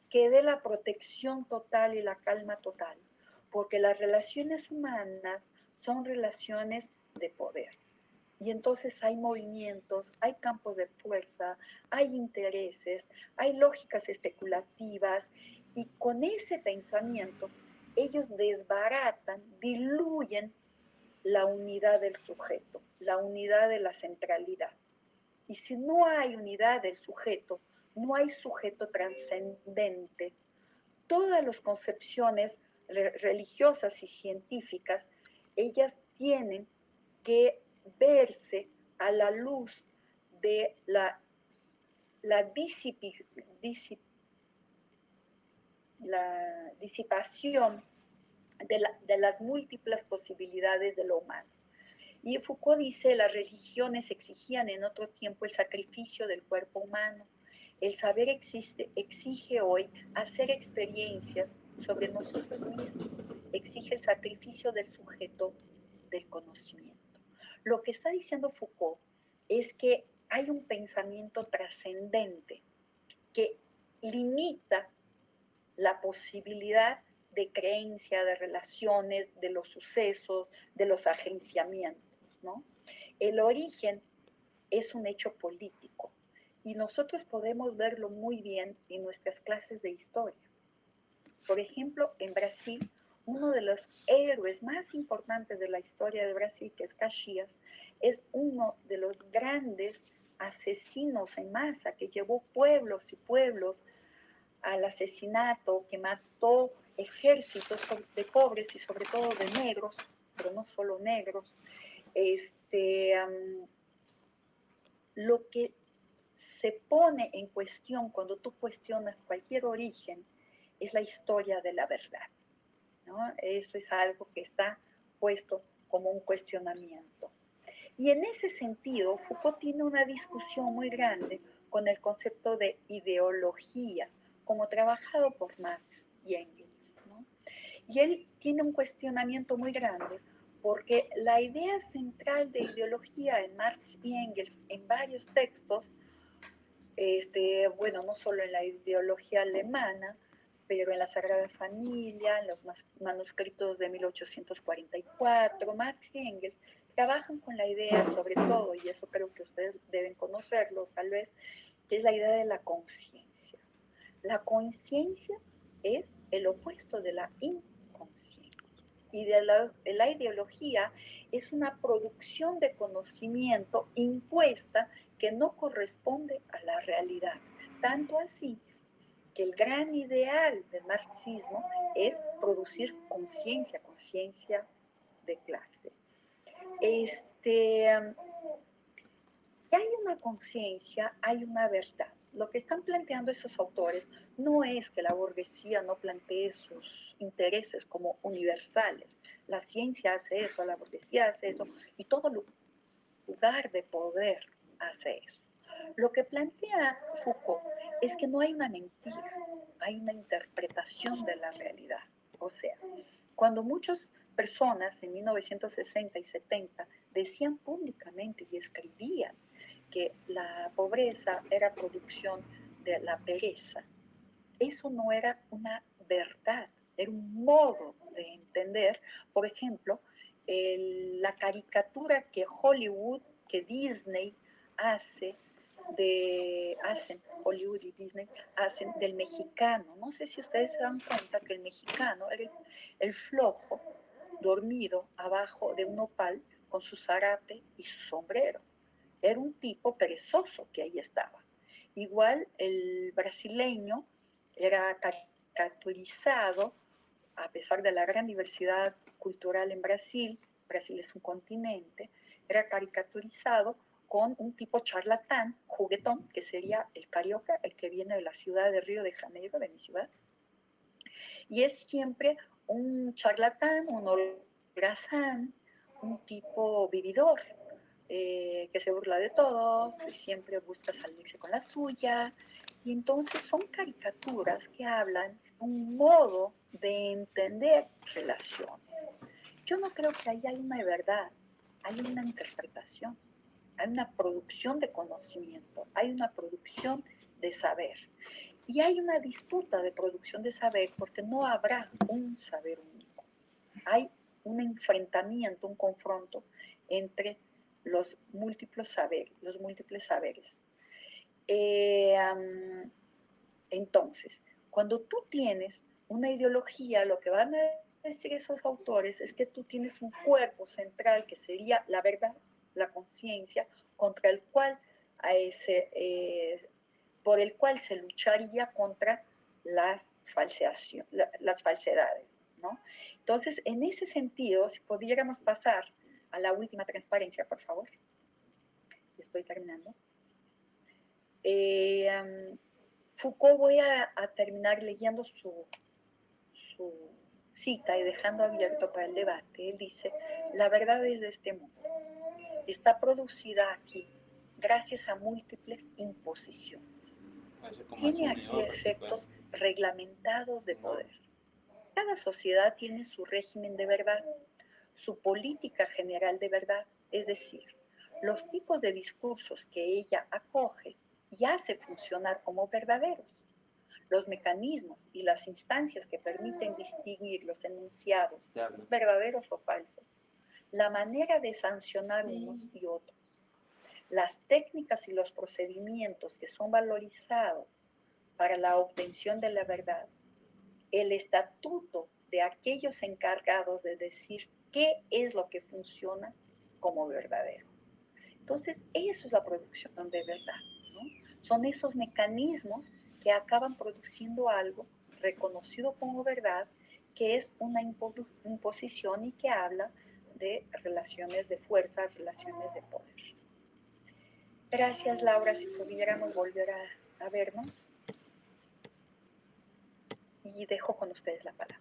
que dé la protección total y la calma total, porque las relaciones humanas son relaciones de poder. Y entonces hay movimientos, hay campos de fuerza, hay intereses, hay lógicas especulativas, y con ese pensamiento ellos desbaratan, diluyen la unidad del sujeto, la unidad de la centralidad. Y si no hay unidad del sujeto, no hay sujeto trascendente. Todas las concepciones religiosas y científicas, ellas tienen que verse a la luz de la disipación de las múltiples posibilidades de lo humano. Y Foucault dice, las religiones exigían en otro tiempo el sacrificio del cuerpo humano. El saber exige hoy hacer experiencias sobre nosotros mismos, exige el sacrificio del sujeto del conocimiento. Lo que está diciendo Foucault es que hay un pensamiento trascendente que limita la posibilidad de creencia, de relaciones, de los sucesos, de los agenciamientos, ¿no? El origen es un hecho político y nosotros podemos verlo muy bien en nuestras clases de historia. Por ejemplo, en Brasil, uno de los héroes más importantes de la historia de Brasil, que es Caxias, es uno de los grandes asesinos en masa que llevó pueblos y pueblos al asesinato, que mató ejércitos de pobres y sobre todo de negros, pero no solo negros. Lo que se pone en cuestión cuando tú cuestionas cualquier origen es la historia de la verdad, ¿no? Eso es algo que está puesto como un cuestionamiento. Y en ese sentido, Foucault tiene una discusión muy grande con el concepto de ideología, como trabajado por Marx y Engels, ¿no? Y él tiene un cuestionamiento muy grande porque la idea central de ideología en Marx y Engels, en varios textos, bueno, no solo en la ideología alemana, pero en la Sagrada Familia, en los manuscritos de 1844, Marx y Engels trabajan con la idea, sobre todo, y eso creo que ustedes deben conocerlo tal vez, que es la idea de la conciencia. La conciencia es el opuesto de la inconsciencia. Y de la ideología es una producción de conocimiento impuesta que no corresponde a la realidad. Tanto así que el gran ideal del marxismo es producir conciencia, conciencia de clase. Hay una conciencia, hay una verdad. Lo que están planteando esos autores no es que la burguesía no plantee sus intereses como universales. La ciencia hace eso, la burguesía hace eso, y todo lugar de poder hace eso. Lo que plantea Foucault es que no hay una mentira, hay una interpretación de la realidad. O sea, cuando muchas personas en 1960 y 70 decían públicamente y escribían que la pobreza era producción de la pereza, eso no era una verdad, era un modo de entender, por ejemplo, la caricatura que Hollywood, que Disney hacen Hollywood y Disney hacen del mexicano. No sé si ustedes se dan cuenta que el mexicano era el flojo dormido abajo de un nopal con su zarape y su sombrero. Era un tipo perezoso que ahí estaba. Igual el brasileño era caricaturizado, a pesar de la gran diversidad cultural en Brasil, Brasil es un continente, era caricaturizado con un tipo charlatán, juguetón, que sería el carioca, el que viene de la ciudad de Río de Janeiro, de mi ciudad. Y es siempre un charlatán, un holgazán, un tipo vividor, que se burla de todos, siempre busca salirse con la suya. Y entonces son caricaturas que hablan de un modo de entender relaciones. Yo no creo que haya una verdad, hay una interpretación, hay una producción de conocimiento, hay una producción de saber. Y hay una disputa de producción de saber porque no habrá un saber único. Hay un enfrentamiento, un confronto entre los múltiples saberes. Entonces, cuando tú tienes una ideología, lo que van a decir esos autores es que tú tienes un cuerpo central que sería la verdad, la conciencia, contra el cual por el cual se lucharía contra las falsedades, ¿no? Entonces, en ese sentido, si pudiéramos pasar a la última transparencia, por favor. Estoy terminando. Foucault, voy a terminar leyendo su cita y dejando abierto para el debate. Él dice, la verdad es de este mundo. Está producida aquí gracias a múltiples imposiciones. Tiene aquí efectos reglamentados de poder. Cada sociedad tiene su régimen de verdad, su política general de verdad, es decir, los tipos de discursos que ella acoge y hace funcionar como verdaderos. Los mecanismos y las instancias que permiten distinguir los enunciados verdaderos o falsos, la manera de sancionar unos y otros, las técnicas y los procedimientos que son valorizados para la obtención de la verdad, el estatuto de aquellos encargados de decir qué es lo que funciona como verdadero. Entonces, eso es la producción de verdad, ¿no? Son esos mecanismos que acaban produciendo algo reconocido como verdad, que es una imposición y que habla de relaciones de fuerza, relaciones de poder. Gracias, Laura, si pudiéramos volver a vernos. Y dejo con ustedes la palabra.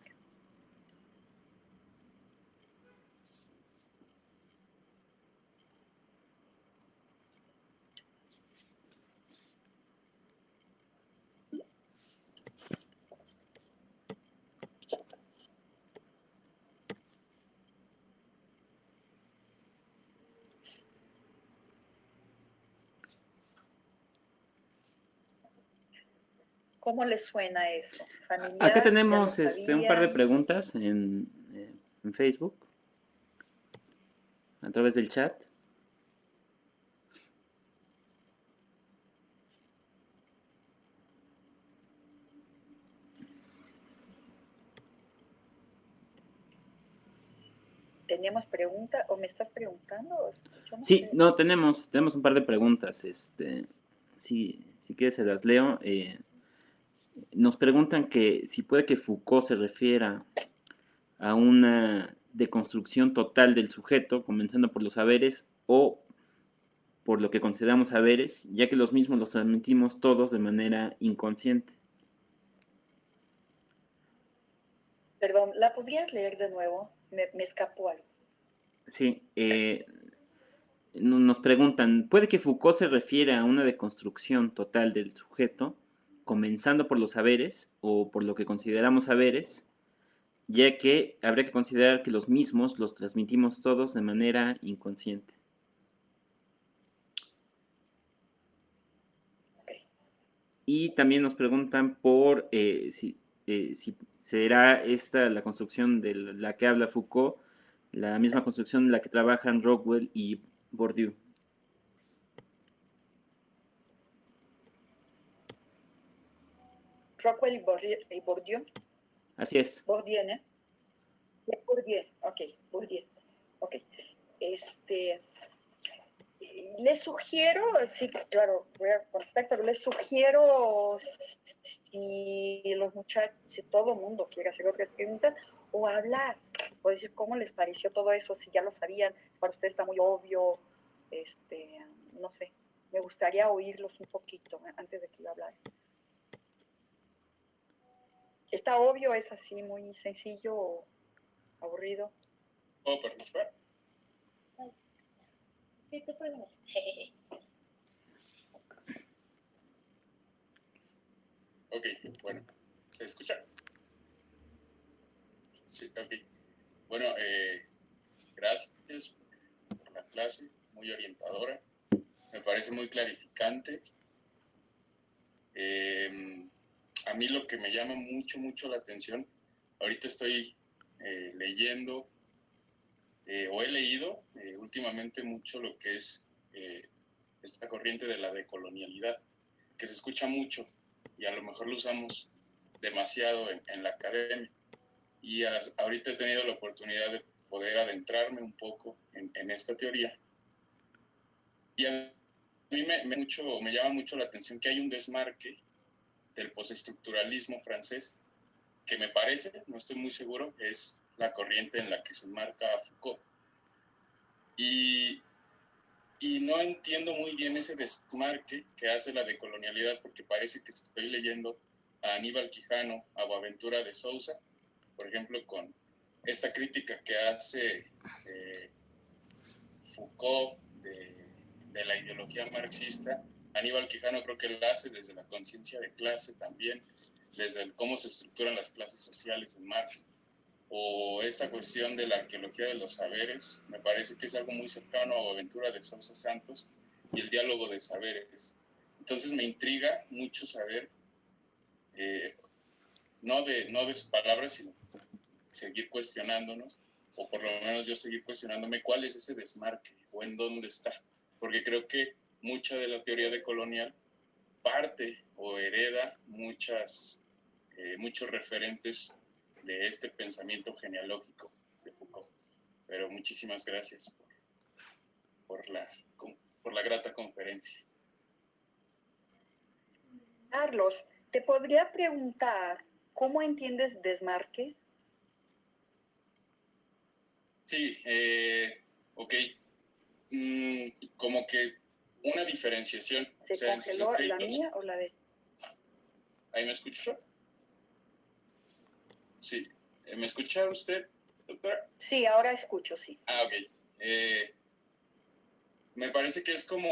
¿Cómo les suena eso? ¿Familiar? Acá tenemos un par de preguntas en Facebook, a través del chat. ¿Teníamos pregunta o me estás preguntando? No sí, sé. No, tenemos un par de preguntas. Si quieres se las leo. Nos preguntan que si puede que Foucault se refiera a una deconstrucción total del sujeto, comenzando por los saberes o por lo que consideramos saberes, ya que los mismos los admitimos todos de manera inconsciente. Perdón, ¿la podrías leer de nuevo? Me escapó algo. Sí, nos preguntan, ¿puede que Foucault se refiera a una deconstrucción total del sujeto, comenzando por los saberes o por lo que consideramos saberes, ya que habría que considerar que los mismos los transmitimos todos de manera inconsciente? Okay. Y también nos preguntan por si será esta la construcción de la que habla Foucault, la misma construcción en la que trabajan Rockwell y Bourdieu. Rockwell y Bourdieu. Así es. Bourdieu, ¿eh? Bourdieu, ok, Bourdieu. Ok. Les sugiero, sí, claro, voy a contestar, pero les sugiero si los muchachos, si todo el mundo quiere hacer otras preguntas, o hablar, o decir cómo les pareció todo eso, si ya lo sabían, para ustedes está muy obvio, no sé, me gustaría oírlos un poquito antes de que yo hablara. ¿Está obvio? ¿Es así muy sencillo o aburrido? ¿Puedo participar? Sí, te puedo. Ok, bueno, ¿se escucha? Sí, ok. Bueno, gracias por la clase, muy orientadora. Me parece muy clarificante. A mí lo que me llama mucho la atención, ahorita estoy leyendo, o he leído últimamente mucho lo que es esta corriente de la decolonialidad, que se escucha mucho y a lo mejor lo usamos demasiado en la academia. y ahorita he tenido la oportunidad de poder adentrarme un poco en esta teoría. Y a mí me llama mucho la atención que hay un desmarque del postestructuralismo francés, que me parece, no estoy muy seguro, es la corriente en la que se enmarca Foucault. Y no entiendo muy bien ese desmarque que hace la decolonialidad, porque parece que estoy leyendo a Aníbal Quijano, a Boaventura de Sousa, por ejemplo, con esta crítica que hace Foucault de la ideología marxista. Aníbal Quijano creo que la hace desde la conciencia de clase también, desde cómo se estructuran las clases sociales en Marx, o esta cuestión de la arqueología de los saberes, me parece que es algo muy cercano a Boaventura de Sousa Santos y el diálogo de saberes. Entonces me intriga mucho saber, no de sus palabras, sino seguir cuestionándonos, o por lo menos yo seguir cuestionándome cuál es ese desmarque o en dónde está, porque creo que mucha de la teoría decolonial parte o hereda muchos referentes de este pensamiento genealógico de Foucault. Pero muchísimas gracias por la grata conferencia. Carlos, te podría preguntar, ¿cómo entiendes desmarque? Sí, ok. Como que una diferenciación. ¿Se congeló la mía o la de...? ¿Ahí me escuchó? Sí. ¿Me escucha usted, doctora? Sí, ahora escucho, sí. Ah, ok. Me parece que es como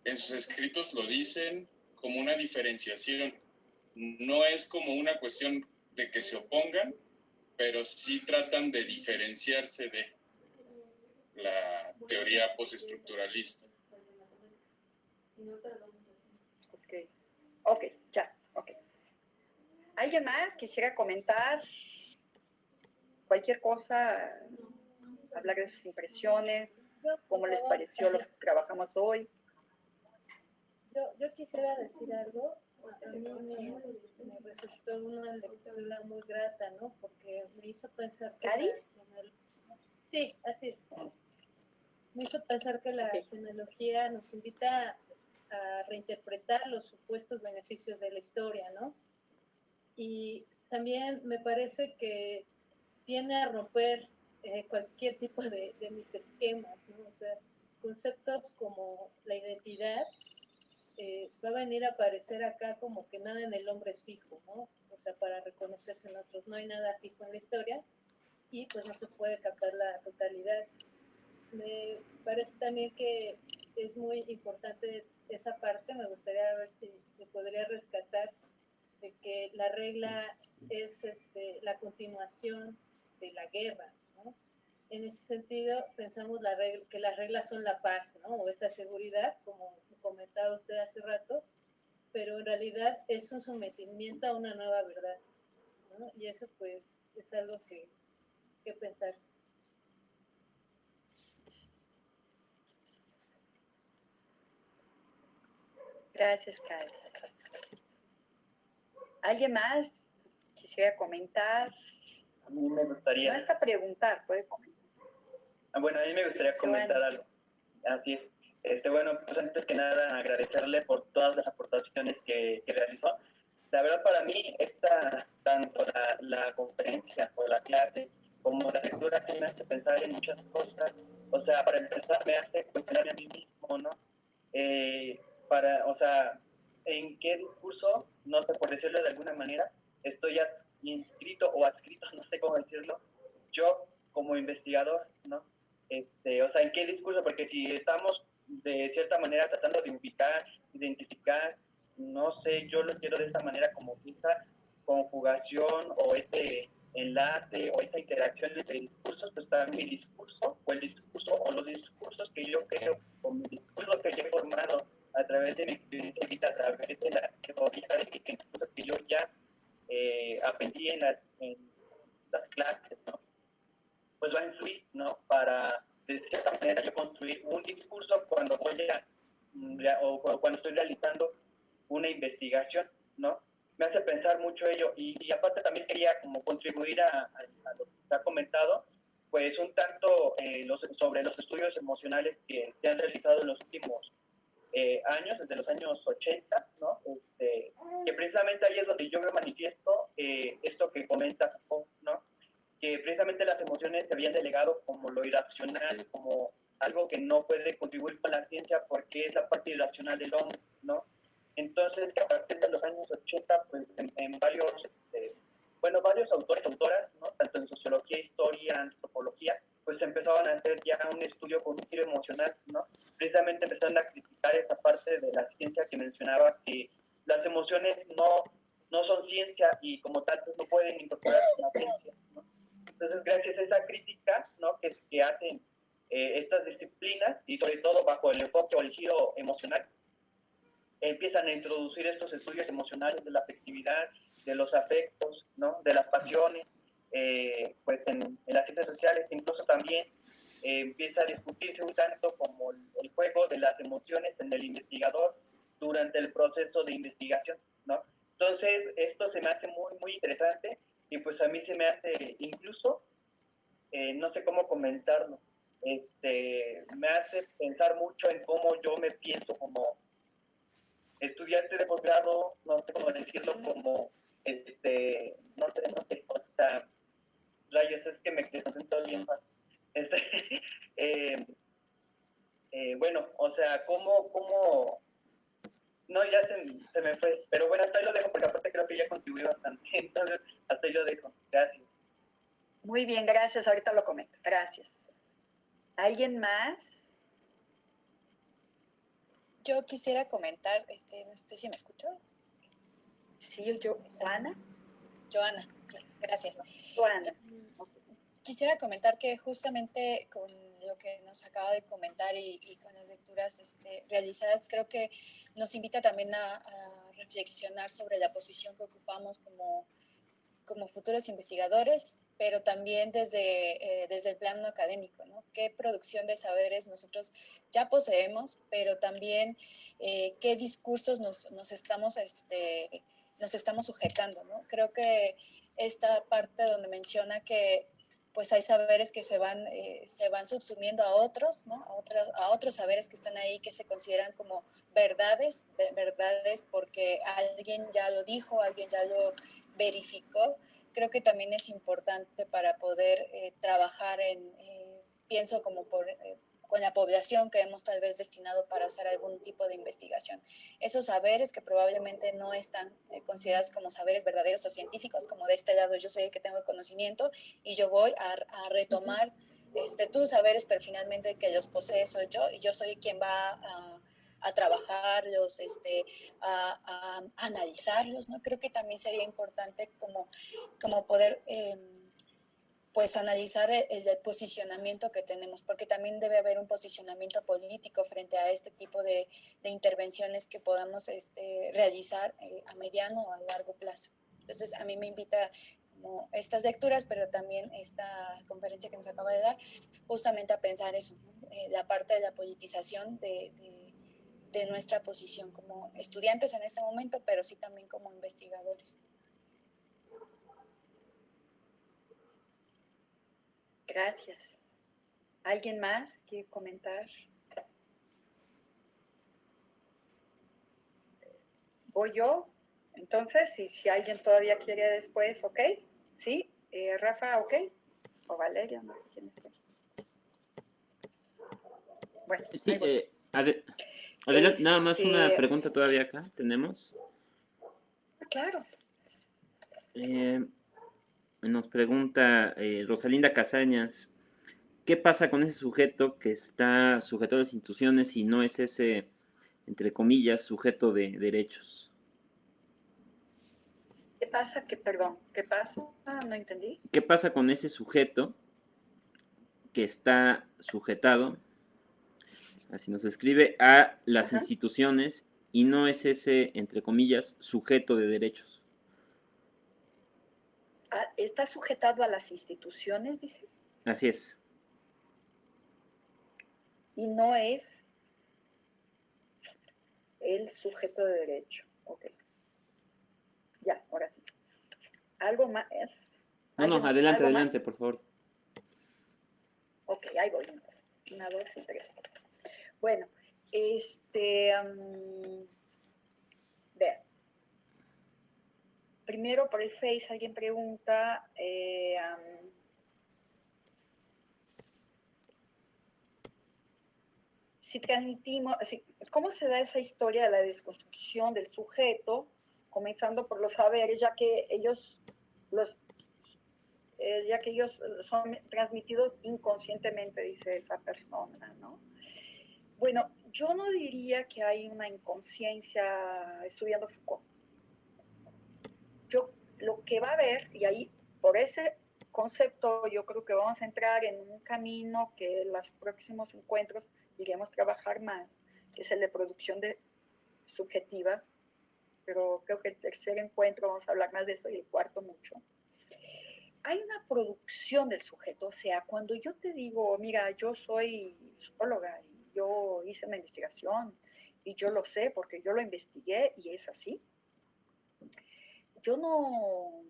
en sus escritos lo dicen, como una diferenciación. No es como una cuestión de que se opongan, pero sí tratan de diferenciarse de la teoría postestructuralista. Ok, ya, ok. ¿Alguien más quisiera comentar cualquier cosa, hablar de sus impresiones, cómo les pareció lo que trabajamos hoy? Yo quisiera decir algo. A mí me resultó una lectura muy grata, ¿no? Porque me hizo pensar que ¿Cádiz? sí, así es. Me hizo pensar que la genealogía nos invita a reinterpretar los supuestos beneficios de la historia, ¿no? Y también me parece que viene a romper cualquier tipo de mis esquemas, ¿no? O sea, conceptos como la identidad va a venir a aparecer acá como que nada en el hombre es fijo, ¿no? O sea, para reconocerse en otros no hay nada fijo en la historia y pues no se puede captar la totalidad. Me parece también que es muy importante esa parte, me gustaría ver si se podría rescatar de que la regla es la continuación de la guerra, ¿no? En ese sentido, pensamos que las reglas son la paz, ¿no? O esa seguridad, como comentaba usted hace rato, pero en realidad es un sometimiento a una nueva verdad, ¿no? Y eso pues es algo que pensar. Gracias, Karen. ¿Alguien más quisiera comentar? A mí me gustaría... No está preguntar, puede comentar. Bueno, a mí me gustaría comentar algo. Así es. Bueno, pues antes que nada agradecerle por todas las aportaciones que realizó. La verdad para mí tanto la conferencia o la clase como la lectura sí me hace pensar en muchas cosas. O sea, para empezar me hace cuestionarme a mí mismo, ¿no? O sea, ¿en qué discurso, no sé, por decirlo de alguna manera, estoy inscrito o adscrito, no sé cómo decirlo, yo como investigador, ¿no? O sea, ¿en qué discurso? Porque si estamos de cierta manera tratando de ubicar, identificar, no sé, yo lo quiero de esta manera como esta conjugación o este enlace o esta interacción entre discursos, pues para mi discurso o el discurso o los discursos que yo creo o mi discurso que yo he formado a través de mi experiencia de vida, a través de la teoría de discursos que yo ya aprendí en las clases, ¿no? Pues va a influir, ¿no? Para, de cierta manera, yo construir un discurso cuando voy o cuando estoy realizando una investigación, ¿no? me hace pensar mucho ello. Y aparte también quería como contribuir a lo que se ha comentado, pues un tanto sobre los estudios emocionales que se han realizado en los últimos años, desde los años 80, ¿no? Que precisamente ahí es donde yo me manifiesto esto que comenta Foucault, ¿no? Que precisamente las emociones se habían delegado como lo irracional, como algo que no puede contribuir con la ciencia porque es la parte irracional del hombre, ¿no? Entonces, que a partir de los años 80, pues en varios, varios autores, autoras, ¿no? Tanto en sociología, historia, antropología, pues empezaban a hacer ya un estudio con un giro emocional, ¿no? Precisamente empezaron a criticar esa parte de la ciencia que mencionaba que las emociones no son ciencia y como tal pues, no pueden incorporarse en la ciencia, ¿no? Entonces, gracias a esa crítica, ¿no? que hacen estas disciplinas y sobre todo bajo el enfoque o el giro emocional, empiezan a introducir estos estudios emocionales de la afectividad, de los afectos, ¿no? De las pasiones, pues en las ciencias sociales incluso también empieza a discutirse un tanto como el juego de las emociones en el investigador durante el proceso de investigación, ¿no? Entonces, esto se me hace muy, muy interesante y pues a mí se me hace incluso, no sé cómo comentarlo, me hace pensar mucho en cómo yo me pienso como estudiante de posgrado, no sé cómo decirlo, como, no sé, o sea, rayos, es que me concentro bien fácil. Este, eh, bueno, o sea, no, ya se me fue, pero bueno, hasta ahí lo dejo, porque aparte creo que ya contribuí bastante, entonces hasta ahí lo dejo, gracias. Muy bien, gracias, ahorita lo comento, gracias. ¿Alguien más? Yo quisiera comentar, no sé si me escuchó. Sí, ¿Ana? Joana, sí, gracias. Joana. Quisiera comentar que justamente con lo que nos acaba de comentar y con las lecturas realizadas, creo que nos invita también a reflexionar sobre la posición que ocupamos como futuros investigadores, pero también desde el plano académico, ¿no? ¿Qué producción de saberes nosotros ya poseemos, pero también qué discursos nos estamos sujetando, ¿no? Creo que esta parte donde menciona que pues hay saberes que se van subsumiendo a otros, ¿no? A otros saberes que están ahí que se consideran como verdades porque alguien ya lo dijo, alguien ya lo verificó. Creo que también es importante para poder trabajar pienso como con la población que hemos tal vez destinado para hacer algún tipo de investigación. Esos saberes que probablemente no están considerados como saberes verdaderos o científicos, como de este lado yo soy el que tengo el conocimiento y yo voy a retomar tus saberes, pero finalmente que los posee soy yo y yo soy quien va a trabajarlos, a analizarlos, ¿no? Creo que también sería importante como poder pues analizar el posicionamiento que tenemos, porque también debe haber un posicionamiento político frente a este tipo de intervenciones que podamos realizar a mediano o a largo plazo. Entonces, a mí me invita como estas lecturas, pero también esta conferencia que nos acaba de dar, justamente a pensar eso, ¿no? La parte de la politización de nuestra posición como estudiantes en este momento, pero sí también como investigadores. Gracias. ¿Alguien más quiere comentar? ¿Voy yo? Entonces, si alguien todavía quiere después, ¿ok? ¿Sí? Rafa, ¿ok? O Valeria, no sé quién es. Bueno, sí, adelante, nada más una pregunta todavía acá tenemos. Claro. Nos pregunta Rosalinda Casañas, ¿qué pasa con ese sujeto que está sujeto a las instituciones y no es ese, entre comillas, sujeto de derechos? ¿Qué pasa? Perdón, ¿qué pasa? No entendí. ¿Qué pasa con ese sujeto que está sujetado, así nos escribe, a las instituciones y no es ese, entre comillas, sujeto de derechos? ¿Está sujetado a las instituciones, dice? Así es. Y no es el sujeto de derecho. Ok. Ya, ahora sí. ¿Algo más? No, no, adelante, ¿Algo más? adelante, por favor. Ok, ahí voy. 1, 2 y 3. Bueno, vean. Primero por el Face alguien pregunta, ¿cómo se da esa historia de la desconstrucción del sujeto, comenzando por los saberes, ya que ellos son transmitidos inconscientemente, dice esa persona, ¿no? Bueno, yo no diría que hay una inconsciencia estudiando Foucault. Lo que va a haber, y ahí por ese concepto yo creo que vamos a entrar en un camino que en los próximos encuentros iremos a trabajar más, que es el de producción subjetiva, pero creo que el tercer encuentro vamos a hablar más de eso y el cuarto mucho. Hay una producción del sujeto, o sea, cuando yo te digo, mira, yo soy psicóloga y yo hice una investigación y yo lo sé porque yo lo investigué y es así, yo no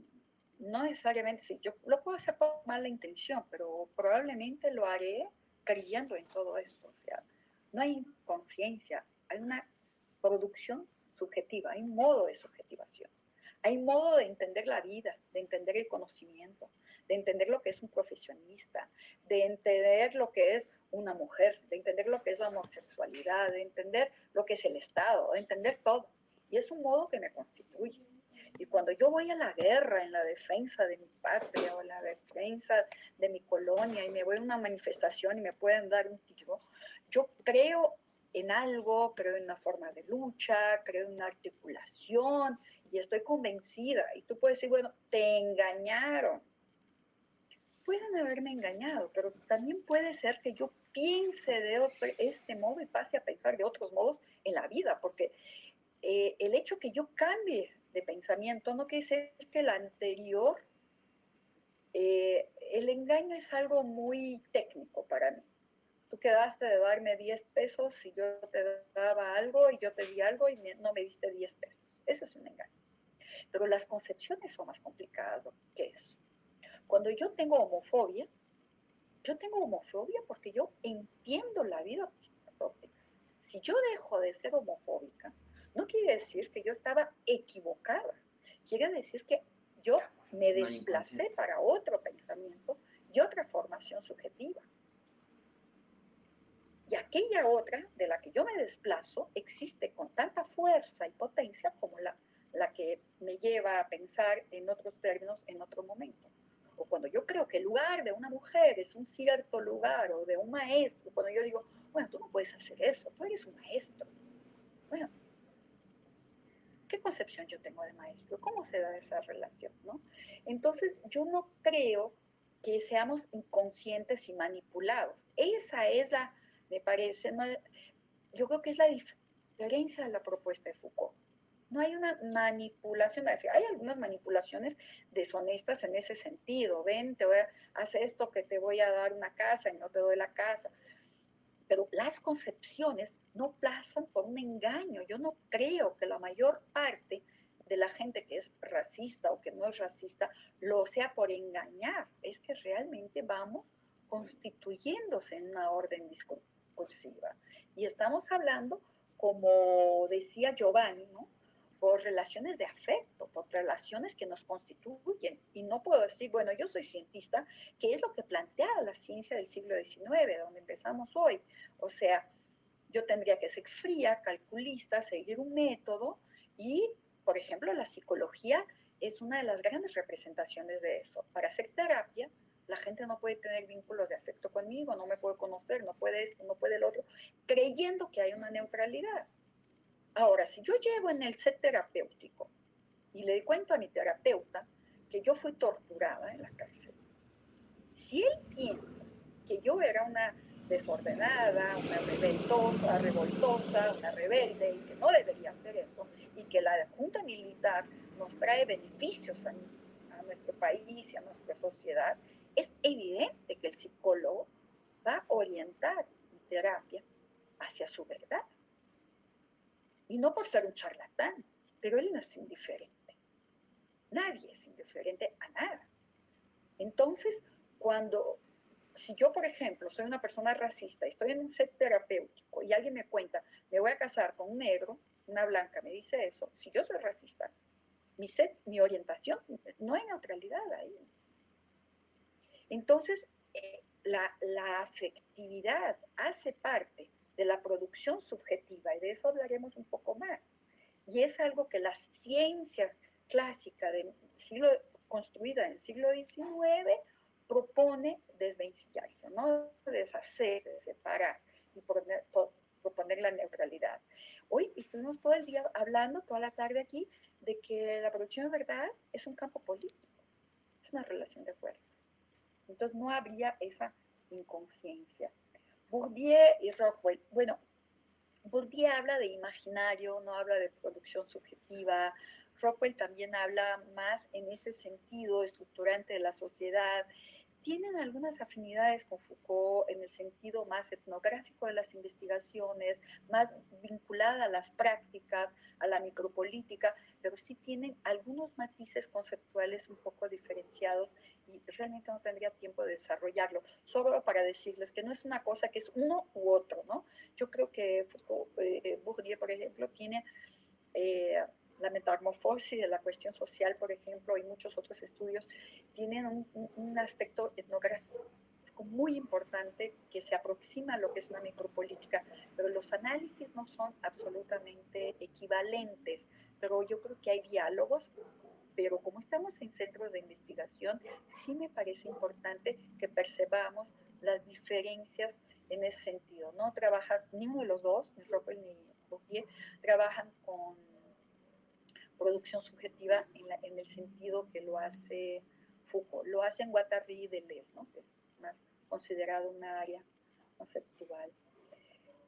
necesariamente, sí, yo lo puedo hacer con mala intención, pero probablemente lo haré creyendo en todo esto, o sea, no hay conciencia, hay una producción subjetiva, hay un modo de subjetivación. Hay un modo de entender la vida, de entender el conocimiento, de entender lo que es un profesionista, de entender lo que es una mujer, de entender lo que es la homosexualidad, de entender lo que es el Estado, de entender todo. Y es un modo que me constituye. Y cuando yo voy a la guerra en la defensa de mi patria o en la defensa de mi colonia y me voy a una manifestación y me pueden dar un tiro, yo creo en algo, creo en una forma de lucha, creo en una articulación y estoy convencida. Y tú puedes decir, bueno, te engañaron. Pueden haberme engañado, pero también puede ser que yo piense de este modo y pase a pensar de otros modos en la vida, porque el hecho que yo cambie de pensamiento no quiere decir que el anterior, el engaño es algo muy técnico para mí. Tú quedaste de darme 10 pesos y yo te daba algo y yo te di algo y no me diste 10 pesos. Eso es un engaño. Pero las concepciones son más complicadas que eso. Cuando yo tengo homofobia porque yo entiendo la vida tópicas. Si yo dejo de ser homofóbica, no quiere decir que yo estaba equivocada. Quiere decir que yo me desplacé para otro pensamiento y otra formación subjetiva. Y aquella otra de la que yo me desplazo existe con tanta fuerza y potencia como la que me lleva a pensar en otros términos en otro momento. O cuando yo creo que el lugar de una mujer es un cierto lugar, o de un maestro, cuando yo digo, bueno, tú no puedes hacer eso, tú eres un maestro. Bueno, ¿qué concepción yo tengo de maestro? ¿Cómo se da esa relación, no? Entonces, yo no creo que seamos inconscientes y manipulados. Esa es me parece, yo creo que es la diferencia de la propuesta de Foucault. No hay una manipulación, hay algunas manipulaciones deshonestas en ese sentido. Ven, haz esto que te voy a dar una casa y no te doy la casa. Pero las concepciones no pasan por un engaño. Yo no creo que la mayor parte de la gente que es racista o que no es racista lo sea por engañar. Es que realmente vamos constituyéndose en una orden discursiva. Y estamos hablando, como decía Giovanni, ¿no? Por relaciones de afecto, por relaciones que nos constituyen. Y no puedo decir, bueno, yo soy cientista, que es lo que plantea la ciencia del siglo XIX, donde empezamos hoy. O sea, yo tendría que ser fría, calculista, seguir un método y, por ejemplo, la psicología es una de las grandes representaciones de eso. Para hacer terapia, la gente no puede tener vínculos de afecto conmigo, no me puede conocer, no puede esto, no puede el otro, creyendo que hay una neutralidad. Ahora, si yo llego en el set terapéutico y le cuento a mi terapeuta que yo fui torturada en la cárcel, si él piensa que yo era una desordenada, una revoltosa, una rebelde, y que no debería hacer eso, y que la junta militar nos trae beneficios a nuestro país y a nuestra sociedad, es evidente que el psicólogo va a orientar mi terapia hacia su verdad. Y no por ser un charlatán, pero él no es indiferente. Nadie es indiferente a nada. Entonces, si yo, por ejemplo, soy una persona racista, estoy en un set terapéutico y alguien me cuenta, me voy a casar con un negro, una blanca me dice eso, si yo soy racista, mi orientación, no hay neutralidad ahí. Entonces, la afectividad hace parte de la producción subjetiva y de eso hablaremos un poco más. Y es algo que la ciencia clásica construida en el siglo XIX propone desvencillarse, ¿no? Deshacer, de separar y proponer la neutralidad. Hoy estuvimos todo el día hablando, toda la tarde aquí, de que la producción de verdad es un campo político, es una relación de fuerza. Entonces no habría esa inconsciencia. Bourdieu y Rockwell, bueno, Bourdieu habla de imaginario, no habla de producción subjetiva. Rockwell también habla más en ese sentido estructurante de la sociedad. Tienen algunas afinidades con Foucault en el sentido más etnográfico de las investigaciones, más vinculada a las prácticas, a la micropolítica, pero sí tienen algunos matices conceptuales un poco diferenciados y realmente no tendría tiempo de desarrollarlo, solo para decirles que no es una cosa que es uno u otro, ¿no? Yo creo que Foucault, Bourdieu, por ejemplo, tiene la metamorfosis de la cuestión social, por ejemplo, y muchos otros estudios tienen un aspecto etnográfico muy importante que se aproxima a lo que es una micropolítica, pero los análisis no son absolutamente equivalentes, pero yo creo que hay diálogos, pero como estamos en centros de investigación, sí me parece importante que percebamos las diferencias en ese sentido. No trabajan, ninguno de los dos, ni Rockwell ni Bourdieu, trabajan con producción subjetiva en el sentido que lo hace Foucault. Lo hace en Guattari y Deleuze, ¿no? Que es más considerado una área conceptual.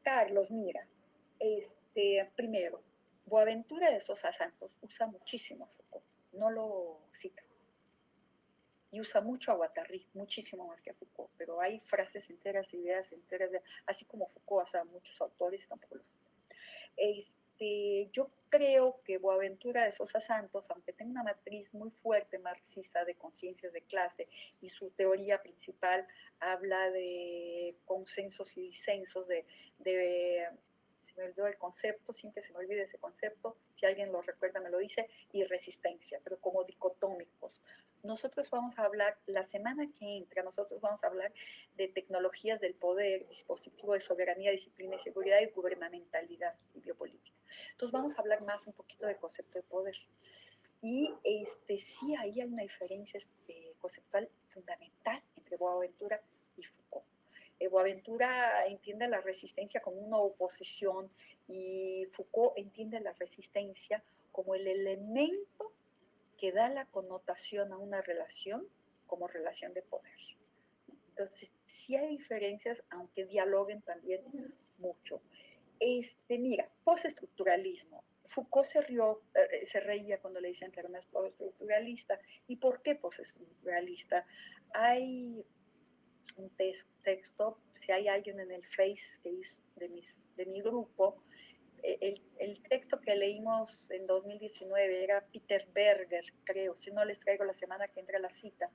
Carlos, mira, primero, Boaventura de Sosa Santos usa muchísimo a Foucault, no lo cita. Y usa mucho a Guattari, muchísimo más que a Foucault, pero hay frases enteras, ideas enteras, así como Foucault hace a muchos autores, tampoco los cita. Yo creo que Boaventura de Sosa Santos, aunque tenga una matriz muy fuerte marxista de conciencias de clase y su teoría principal habla de consensos y disensos, se me olvidó el concepto, sin que se me olvide ese concepto, si alguien lo recuerda me lo dice, y resistencia, pero como dicotómicos. Nosotros vamos a hablar, la semana que entra, nosotros vamos a hablar de tecnologías del poder, dispositivo de soberanía, disciplina y seguridad y gubernamentalidad y biopolítica. Entonces vamos a hablar más un poquito del concepto de poder. Y sí, ahí hay una diferencia conceptual fundamental entre Boaventura y Foucault. Boaventura entiende la resistencia como una oposición y Foucault entiende la resistencia como el elemento que da la connotación a una relación como relación de poder. Entonces, sí hay diferencias, aunque dialoguen también mucho. Mira, postestructuralismo. Foucault se reía cuando le decían que era una postestructuralista. ¿Y por qué postestructuralista? Hay un texto, si hay alguien en el Face que es de mi grupo, el texto que leímos en 2019 era Peter Berger, creo, si no les traigo la semana que entra la cita.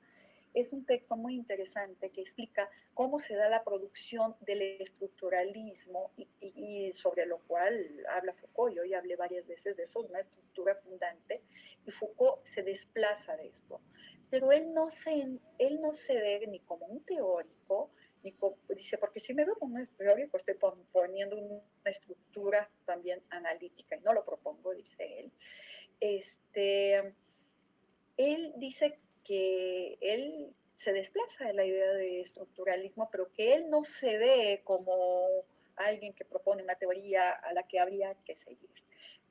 Es un texto muy interesante que explica cómo se da la producción del estructuralismo y sobre lo cual habla Foucault. Yo ya hablé varias veces de eso, una estructura fundante, y Foucault se desplaza de esto. Pero él no se ve ni como un teórico, dice, porque si me veo como un teórico estoy poniendo una estructura también analítica, y no lo propongo, dice él. Él dice que él se desplaza de la idea de estructuralismo, pero que él no se ve como alguien que propone una teoría a la que habría que seguir.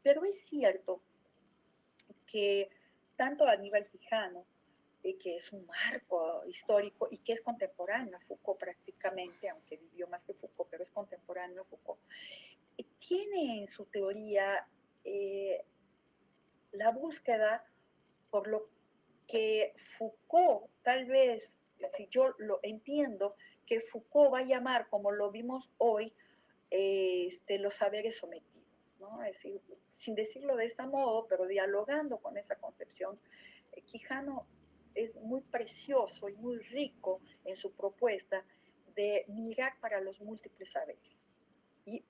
Pero es cierto que tanto Aníbal Quijano, que es un marco histórico y que es contemporáneo a Foucault prácticamente, aunque vivió más que Foucault, pero es contemporáneo a Foucault, tiene en su teoría la búsqueda por lo que Foucault, tal vez, si yo lo entiendo, que Foucault va a llamar, como lo vimos hoy, los saberes sometidos, ¿no? Es decir, sin decirlo de este modo, pero dialogando con esa concepción Quijano es muy precioso y muy rico en su propuesta de mirar para los múltiples saberes y,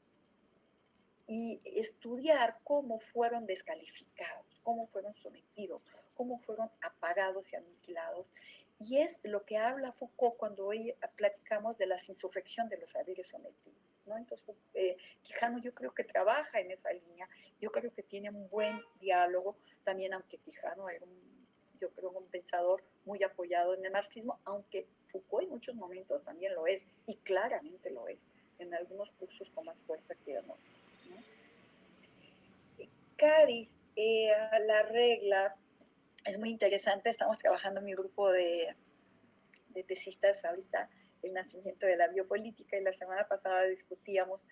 y estudiar cómo fueron descalificados, cómo fueron sometidos, cómo fueron apagados y aniquilados. Y es lo que habla Foucault cuando hoy platicamos de la insurrección de los saberes sometidos, ¿no? Entonces, Quijano yo creo que trabaja en esa línea, yo creo que tiene un buen diálogo, también aunque Quijano era yo creo un pensador muy apoyado en el marxismo, aunque Foucault en muchos momentos también lo es, y claramente lo es, en algunos cursos con más fuerza que en otros, ¿no? Cádiz, la regla es muy interesante, estamos trabajando en mi grupo de tesistas ahorita el nacimiento de la biopolítica y la semana pasada discutíamos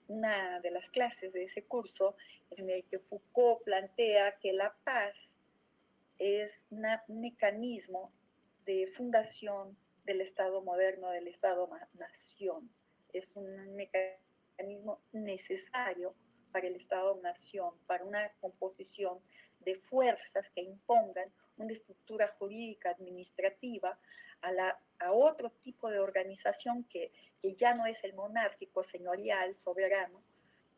una de las clases de ese curso en el que Foucault plantea que la paz es un mecanismo de fundación del Estado moderno, del Estado-nación. Es un mecanismo necesario para el Estado-nación, para una composición de fuerzas que impongan una estructura jurídica administrativa a otro tipo de organización que ya no es el monárquico, señorial, soberano,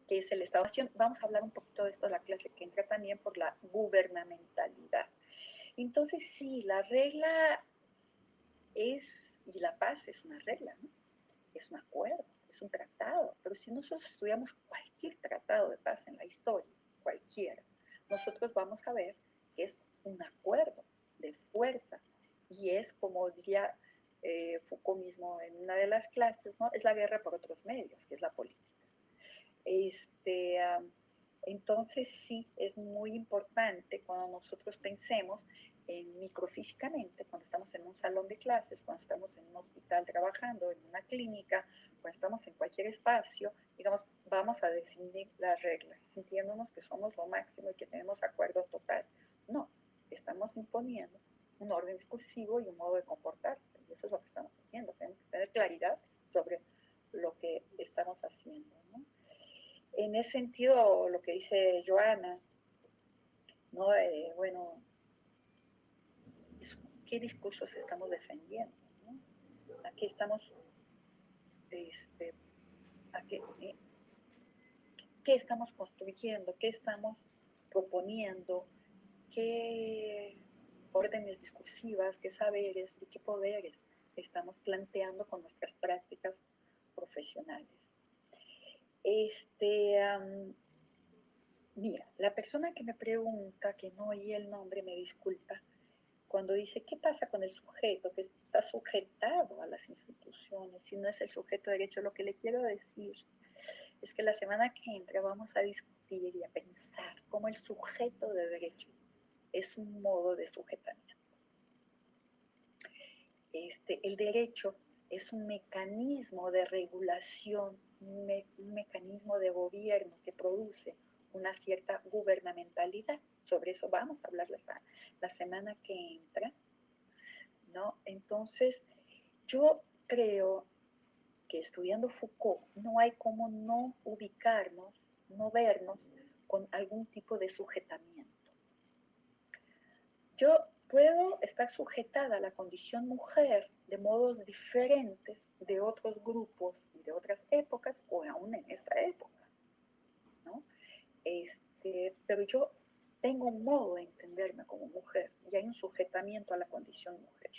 que es el Estado-nación. Vamos a hablar un poquito de esto en la clase que entra también por la gubernamentalidad. Entonces, sí, la regla es, y la paz es una regla, ¿no? Es un acuerdo, es un tratado, pero si nosotros estudiamos cualquier tratado de paz en la historia, cualquiera, nosotros vamos a ver que es un acuerdo de fuerza y es, como diría Foucault mismo en una de las clases, ¿no? Es la guerra por otros medios, que es la política. Entonces sí, es muy importante cuando nosotros pensemos en microfísicamente, cuando estamos en un salón de clases, cuando estamos en un hospital trabajando, en una clínica, cuando estamos en cualquier espacio, digamos, vamos a definir las reglas, sintiéndonos que somos lo máximo y que tenemos acuerdo total. No, estamos imponiendo un orden discursivo y un modo de comportarse, y eso es lo que estamos haciendo. Tenemos que tener claridad sobre lo que estamos haciendo, ¿no? En ese sentido, lo que dice Joana, ¿no? Bueno, ¿qué discursos estamos defendiendo? ¿No? ¿A qué estamos, qué estamos construyendo? ¿Qué estamos proponiendo? ¿Qué órdenes discursivas, qué saberes y qué poderes estamos planteando con nuestras prácticas profesionales? Mira, la persona que me pregunta, que no oí el nombre, me disculpa, cuando dice, ¿qué pasa con el sujeto que está sujetado a las instituciones si no es el sujeto de derecho? Lo que le quiero decir es que la semana que entra vamos a discutir y a pensar cómo el sujeto de derecho es un modo de sujetamiento. El derecho es un mecanismo de regulación, un mecanismo de gobierno que produce una cierta gubernamentalidad. Sobre eso vamos a hablar la semana que entra, ¿no? Entonces, yo creo que estudiando Foucault no hay como no ubicarnos, no vernos con algún tipo de sujetamiento. Yo puedo estar sujetada a la condición mujer de modos diferentes de otros grupos y de otras épocas, o aún en esta época, ¿no? Pero yo tengo un modo de entenderme como mujer y hay un sujetamiento a la condición mujer.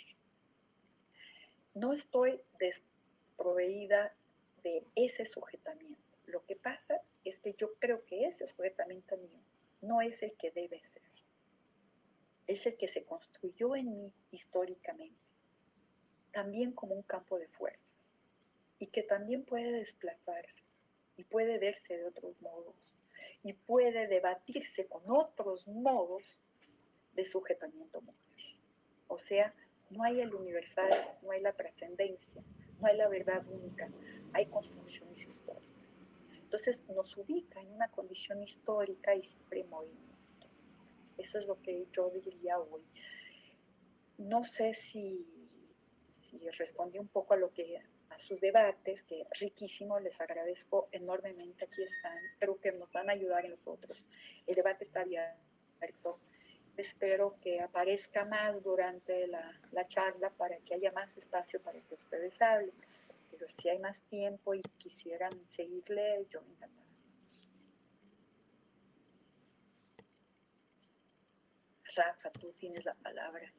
No estoy desproveída de ese sujetamiento. Lo que pasa es que yo creo que ese sujetamiento mío no es el que debe ser. Es el que se construyó en mí históricamente, también como un campo de fuerzas, y que también puede desplazarse, y puede verse de otros modos, y puede debatirse con otros modos de sujetamiento mujer. O sea, no hay el universal, no hay la trascendencia, no hay la verdad única, hay construcciones históricas. Entonces nos ubica en una condición histórica y siempre en movimiento. Eso es lo que yo diría hoy. No sé si respondí un poco a sus debates, que riquísimo, les agradezco enormemente, aquí están, creo que nos van a ayudar en los otros. El debate está abierto espero que aparezca más durante la charla para que haya más espacio para que ustedes hablen. Pero si hay más tiempo y quisieran seguirle, yo encantada. Rafa, tú tienes la palabra.